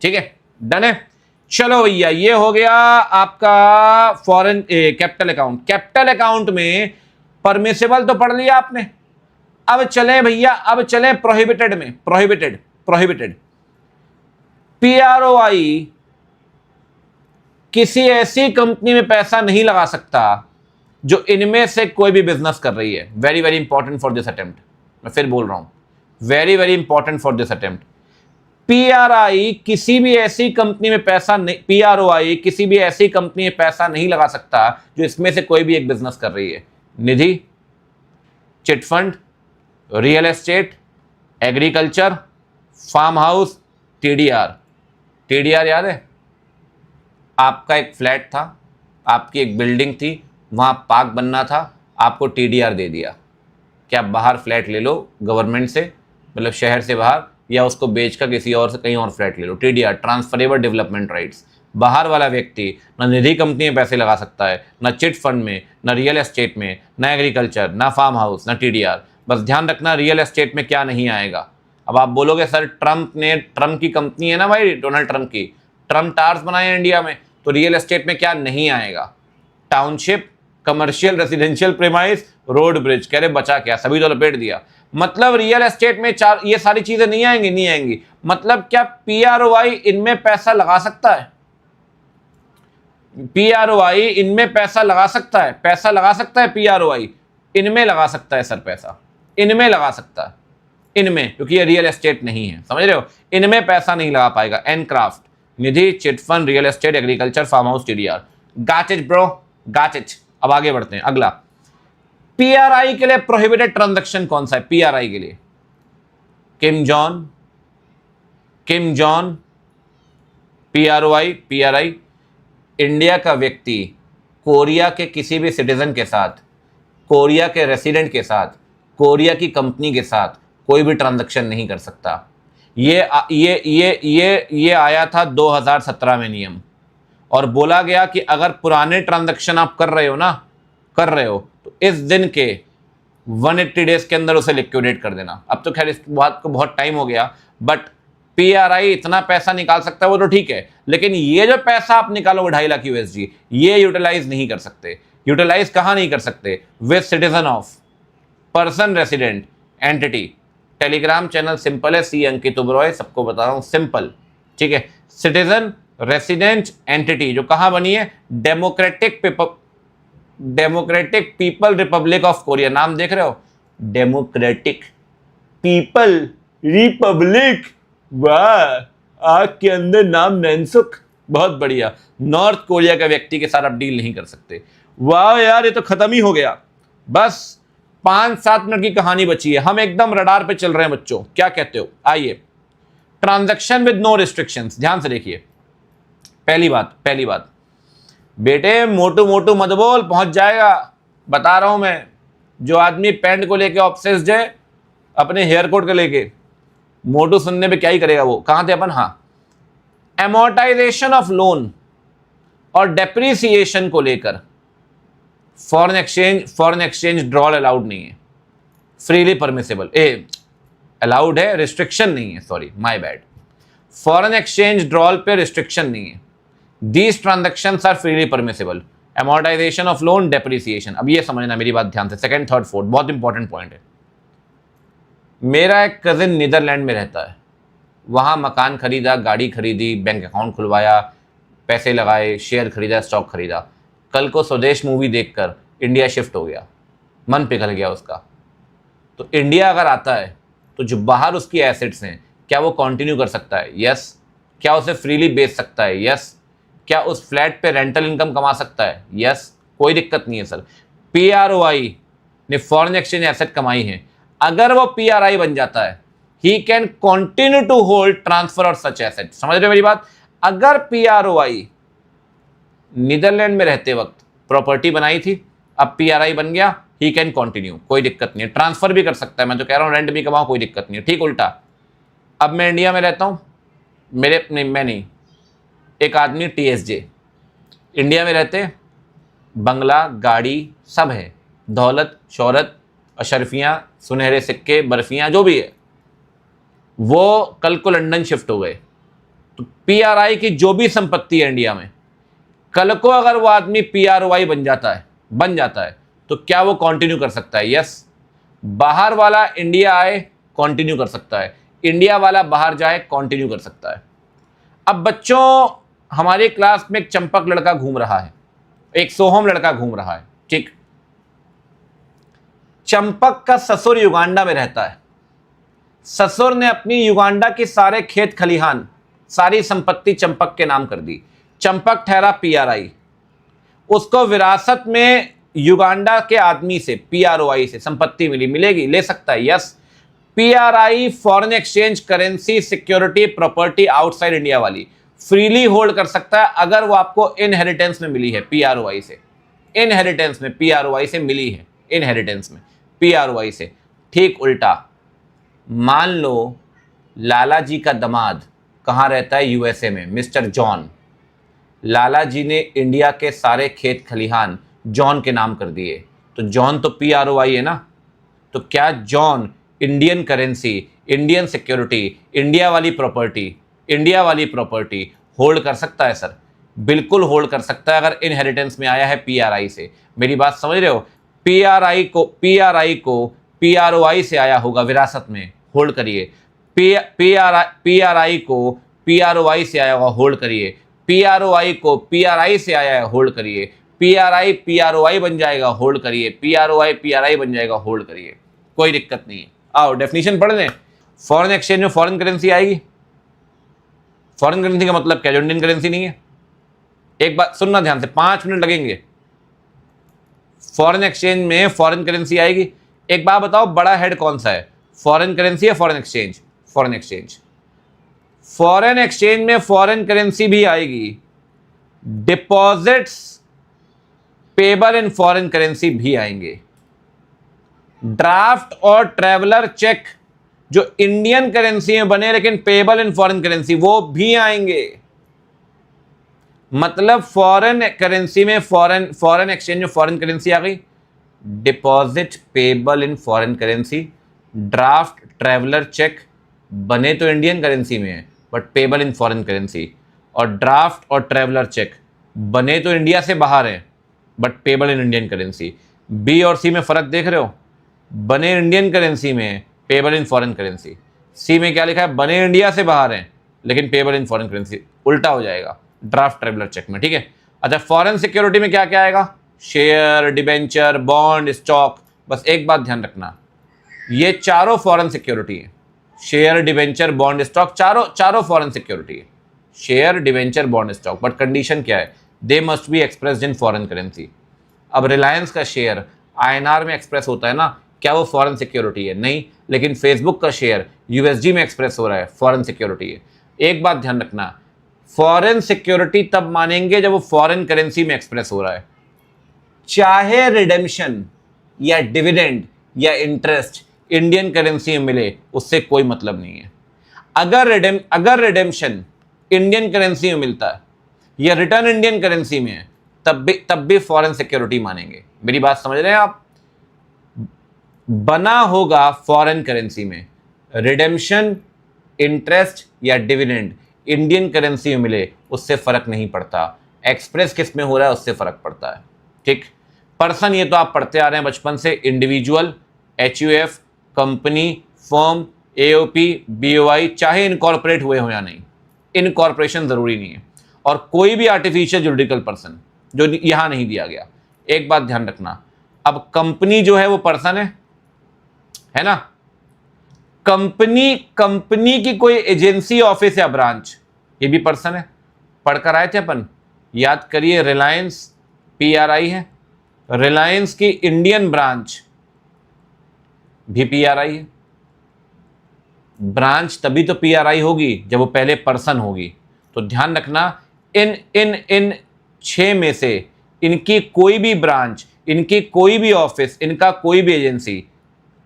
A: ठीक है, डन है। चलो भैया, ये हो गया आपका foreign capital account. Capital account में परमिसेबल तो पढ़ लिया आपने। अब चलें भैया, अब चलें प्रोहिबिटेड में। प्रोहिबिटेड पीआरओआई किसी ऐसी कंपनी में पैसा नहीं लगा सकता जो इनमें से कोई भी बिजनेस कर रही है। Very very important for this attempt, मैं फिर बोल रहा हूं, very very important for this attempt. PRI किसी भी ऐसी कंपनी में पैसा नहीं, पीआरओआई किसी भी ऐसी कंपनी में पैसा नहीं लगा सकता जो इसमें से कोई भी एक बिजनेस कर रही है। Nidhi, chit fund, real estate, agriculture, farm house, TDR. TDR याद है? आपका एक फ्लैट था, आपकी एक बिल्डिंग थी, वहां पार्क बनना था, आपको टीडीआर दे दिया कि आप बाहर फ्लैट ले लो गवर्नमेंट से, मतलब शहर से बाहर, या उसको बेचकर किसी और से कहीं और फ्लैट ले लो। TDR, transferable development rights. बाहर वाला व्यक्ति न निधि कंपनी में पैसे लगा सकता है, न चिट फंड में, न रियल एस्टेट में, न एग्रीकल्चर, न फार्म हाउस, न टीडीआर। बस ध्यान रखना रियल एस्टेट में क्या नहीं आएगा। अब आप बोलोगे सर ट्रम्प की कंपनी है ना भाई, डोनाल्ड ट्रम्प की, ट्रम्प टावर्स बनाए इंडिया में, तो रियल एस्टेट में क्या नहीं आएगा? Township, commercial, residential premise, road, bridge. कह रहे बचा क्या, सभी तो लपेट दिया। मतलब रियल एस्टेट में ये सारी चीजें नहीं आएंगी। मतलब क्या पीआरओआई इनमें पैसा लगा सकता है? पीआरओआई इनमें पैसा लगा सकता है? पैसा लगा सकता है पीआरओआई इनमें? लगा सकता है सर पैसा, इनमें लगा सकता है, इनमें, क्योंकि ये रियल एस्टेट नहीं है, समझ रहे हो? इनमें पैसा नहीं लगा पाएगा। एनक्राफ्ट, Nidhi, chit fund, real estate, agriculture, farm house, TDR. Got it bro, got it. अब आगे बढ़ते हैं। अगला, पीआरआई के लिए प्रोहिबिटेड ट्रांजैक्शन कौन सा है? पीआरआई के लिए किम जॉन, पीआरआई इंडिया का व्यक्ति कोरिया के किसी भी सिटीजन के साथ, कोरिया के रेसिडेंट के साथ, कोरिया की कंपनी के साथ कोई भी ट्रांजैक्शन नहीं कर सकता। ये आया था 2017 में नियम, और बोला गया कि अगर पुराने ट्रांजैक्शन आप कर रहे हो तो इस दिन के 180 डेज के अंदर उसे लिक्विडेट कर देना। अब तो खैर इस बात को बहुत टाइम हो गया, बट पीआरआई इतना पैसा निकाल सकता है वो तो ठीक है, लेकिन ये जो पैसा आप निकालोगे 2.5 लाख USD, ये यूटिलाइज नहीं कर सकते। यूटिलाइज कहां नहीं कर सकते? With citizen of, person, resident, entity. Telegram channel simple है, सी अंकित उबरॉय, सबको बता रहा हूं, सिंपल। ठीक है, सिटीजन, रेसिडेंट, एंटिटी, जो कहां बनी है? Democratic people Republic of Korea. नाम देख रहे हो, डेमोक्रेटिक पीपल रिपब्लिक। वाह, आग के अंदर नाम नैनसुख, बहुत बढ़िया। नॉर्थ कोरिया का व्यक्ति के साथ आप डील नहीं कर सकते। वाह यार, ये तो खत्म ही हो गया। बस 5-7 मिनट की कहानी बची है, हम एकदम रडार पे चल रहे हैं बच्चों, क्या कहते हो? आइए, ट्रांजैक्शन विद नो रिस्ट्रिक्शंस। ध्यान से देखिए, पहली बात बेटे, मोटू मत बोल, पहुंच जाएगा। बता रहा हूं मैं, जो आदमी पैंट को लेके ऑब्सेस्ड है, अपने हेयर कोट को लेके, मोटू सुनने पे क्या ही करेगा वो। कहां थे अपन? हाँ, एमोर्टाइजेशन ऑफ लोन। और डेप्रिसिएशन को लेकर फॉरेन एक्सचेंज ड्रॉल अलाउड नहीं है, फ्रीली परमिसेबल, अलाउड है, रिस्ट्रिक्शन नहीं है, sorry my bad, foreign exchange drawal पे रिस्ट्रिक्शन नहीं है, these transactions are freely permissible, amortization of loan, depreciation. अब ये समझना मेरी बात ध्यान से, सेकंड थर्ड फोर्थ बहुत इंपॉर्टेंट पॉइंट है। मेरा एक कजिन नीदरलैंड में रहता है, वहां मकान खरीदा, गाड़ी खरीदी, बैंक अकाउंट खुलवाया, पैसे लगाए, शेयर खरीदा, स्टॉक खरीदा, कल को स्वदेश मूवी देखकर इंडिया शिफ्ट हो गया, मन पिघल गया उसका, तो इंडिया अगर आता है तो जो बाहर उसकी एसेट्स हैं क्या वो कंटिन्यू कर सकता है? यस। क्या उसे फ्रीली बेच सकता है? यस। क्या उस फ्लैट पे रेंटल इनकम कमा सकता है? यस। कोई दिक्कत नहीं है सर। पीआरओआई ने फॉरेन एक्सचेंज एसेट कमाई है, अगर वो पीआरआई बन जाता है ही can continue to hold transfer और सच एसेट। समझ रहे हो मेरी बात? अगर पीआरओआई नीदरलैंड में रहते वक्त प्रॉपर्टी बनाई थी, अब पीआरआई बन गया, ही कैन कंटिन्यू, कोई दिक्कत नहीं है, ट्रांसफर भी कर सकता है, मैं तो कह रहा हूं रेंट भी कमाओ, कोई दिक्कत नहीं है। ठीक उल्टा, अब मैं इंडिया में रहता हूं, मैं नहीं, एक आदमी टीएसजे, इंडिया में रहते, बंगला, गाड़ी सब है, दौलत, शोहरत, अशरफियां, सुनहरे सिक्के, बर्फियां, जो भी है, वो कल को लंदन शिफ्ट हो गए, तो पीआरआई की जो भी संपत्ति है इंडिया में, कल को अगर वो आदमी पीआरओआई बन जाता है तो क्या वो कंटिन्यू कर सकता है? यस। बाहर वाला इंडिया आए, कंटिन्यू कर सकता है, इंडिया वाला बाहर जाए, कंटिन्यू कर सकता है। अब बच्चों, हमारी क्लास में एक चंपक लड़का घूम रहा है, एक सोहम लड़का घूम रहा है, ठीक। चंपक का ससुर युगांडा में रहता है, ससुर ने अपनी युगांडा की सारे खेत खलिहान, सारी संपत्ति चंपक के नाम कर दी, चंपक ठहरा पीआरआई, उसको विरासत में युगांडा के आदमी से, पीआरओआई से संपत्ति मिलेगी, ले सकता है, yes. PRI foreign exchange currency security property outside India वाली फ्रीली होल्ड कर सकता है, अगर वो आपको इनहेरिटेंस में मिली है पीआरओआई से, इनहेरिटेंस में पीआरओआई से मिली है, इनहेरिटेंस में पीआरओआई से। ठीक उल्टा, मान लो लाला जी का दामाद कहाँ रहता है? यूएसए में, मिस्टर जॉन। लाला जी ने इंडिया के सारे खेत खलिहान जॉन के नाम कर दिए, तो जॉन तो पीआरओआई है ना, तो क्या John Indian currency, Indian security, India वाली प्रॉपर्टी होल्ड कर सकता है? सर बिल्कुल होल्ड कर सकता है, अगर इनहेरिटेंस में आया है पीआरआई से। मेरी बात समझ रहे हो? पीआरआई को पीआरओआई से आया होगा विरासत में, होल्ड करिए। पीआरआई को पीआरओआई से आया होगा, होल्ड करिए। पीआरओआई को पीआरआई से आया है, होल्ड करिए। पीआरआई पीआरओआई बन जाएगा, होल्ड करिए। पीआरओआई पीआरआई बन जाएगा, होल्ड करिए, कोई दिक्कत नहीं है। आओ डेफिनेशन पढ़ लें। फॉरेन एक्सचेंज में फॉरेन करेंसी आएगी। फॉरेन करेंसी का मतलब क्या? जो इंडियन करेंसी नहीं है। एक बात सुनना ध्यान से, 5 मिनट लगेंगे। फॉरेन एक्सचेंज में फॉरेन करेंसी आएगी। एक बात बताओ, बड़ा हेड कौन सा है, फॉरेन करेंसी या foreign exchange? Foreign exchange. Foreign exchange में फॉरेन करेंसी भी आएगी, deposits payable in foreign currency भी आएंगे, ड्राफ्ट और ट्रैवलर चेक जो इंडियन करेंसी में बने लेकिन पेबल इन फॉरेन करेंसी, वो भी आएंगे। मतलब फॉरेन करेंसी में फॉरेन एक्सचेंज में फॉरेन करेंसी आ गई, deposit payable in foreign currency, draft traveller cheque बने तो इंडियन करेंसी में है but payable in foreign currency, और ड्राफ्ट और ट्रैवलर चेक बने तो इंडिया से बाहर हैं but payable in Indian currency. B और सी में फ़र्क देख रहे हो? बने इंडियन करेंसी में, payable in foreign currency. C में क्या लिखा है? बने इंडिया से बाहर हैं लेकिन पेबल इन फॉरेन करेंसी, उल्टा हो जाएगा ड्राफ्ट ट्रैवलर चेक में, ठीक है। अच्छा, फॉरेन सिक्योरिटी में क्या क्या आएगा? Share, debenture, bond, stock. बस एक बात ध्यान रखना, ये चारों फॉरेन सिक्योरिटी है, शेयर, डिबेंचर, बॉन्ड, स्टॉक, चारों फॉरेन सिक्योरिटी है, share, debenture, bond, stock. But condition क्या है? They must be expressed in foreign currency. अब रिलायंस का शेयर आईएनआर में एक्सप्रेस होता है ना, क्या वो फॉरेन सिक्योरिटी है? नहीं। लेकिन फेसबुक का शेयर यूएसडी में एक्सप्रेस हो रहा है, फॉरेन सिक्योरिटी है। एक बात ध्यान रखना, फॉरेन सिक्योरिटी तब मानेंगे जब वो फॉरेन करेंसी में एक्सप्रेस हो रहा है, चाहे रिडेम्पशन या डिविडेंड या इंटरेस्ट इंडियन करेंसी में मिले, उससे कोई मतलब नहीं है। अगर रिडेम्पशन इंडियन करेंसी में मिलता है या रिटर्न इंडियन करेंसी में है, तब भी फॉरेन सिक्योरिटी मानेंगे। मेरी बात समझ रहे हैं आप? बना होगा फॉरेन करेंसी में, रिडेम्पशन, इंटरेस्ट या डिविडेंड इंडियन करेंसी में मिले उससे फर्क नहीं पड़ता, एक्सप्रेस किस में हो रहा है उससे फर्क पड़ता है। ठीक, पर्सन ये तो आप पढ़ते आ रहे हैं बचपन से, individual, HUF, company, firm, AOP, BOI, चाहे इनकॉर्पोरेट हुए हो या नहीं, इनकॉर्पोरेशन जरूरी नहीं है, और कोई भी आर्टिफिशियल जुरिडिकल पर्सन जो यहां नहीं दिया गया। एक बात ध्यान रखना, अब कंपनी जो है वो पर्सन है ना, कंपनी की कोई एजेंसी, ऑफिस या ब्रांच ये भी पर्सन है। पढ़कर आए थे अपन, याद करिए, रिलायंस PRI है, रिलायंस की इंडियन ब्रांच भी PRI है। ब्रांच तभी तो PRI होगी जब वो पहले पर्सन होगी। तो ध्यान रखना, इन 6 में से इनकी कोई भी ब्रांच, इनकी कोई भी ऑफिस, इनका कोई भी एजेंसी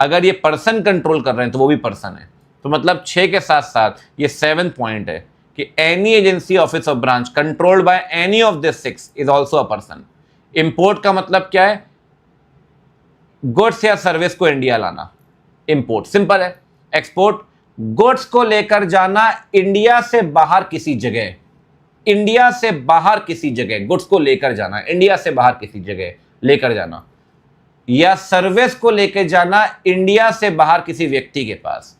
A: अगर ये पर्सन कंट्रोल कर रहे हैं तो वो भी पर्सन है। तो मतलब 6 के साथ साथ ये 7th पॉइंट है कि एनी एजेंसी, ऑफिस और branch controlled by any of this 6 is also a person. Import का मतलब क्या है? गुड्स या सर्विस को इंडिया लाना, इंपोर्ट सिंपल है। एक्सपोर्ट, गुड्स को लेकर जाना इंडिया से बाहर किसी जगह, इंडिया से बाहर किसी जगह गुड्स को लेकर जाना, इंडिया से बाहर किसी जगह लेकर जाना, या सर्विस को लेकर जाना इंडिया से बाहर किसी व्यक्ति के पास।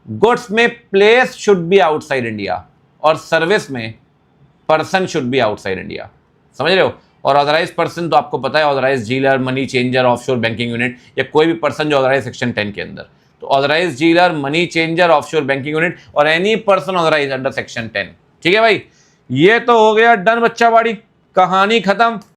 A: गुड्स में place should be outside India और सर्विस में person should be outside India. समझ रहे हो? और ऑथराइज पर्सन तो आपको पता है, authorise dealer, money changer, offshore banking unit, या कोई भी पर्सन जो ऑथराइज सेक्शन 10 के अंदर। तो authorised dealer, money changer, offshore banking unit और any person authorised under section 10। ठीक है भाई, ये तो हो गया डन बच्चा बाड़ी, कहानी खत्म।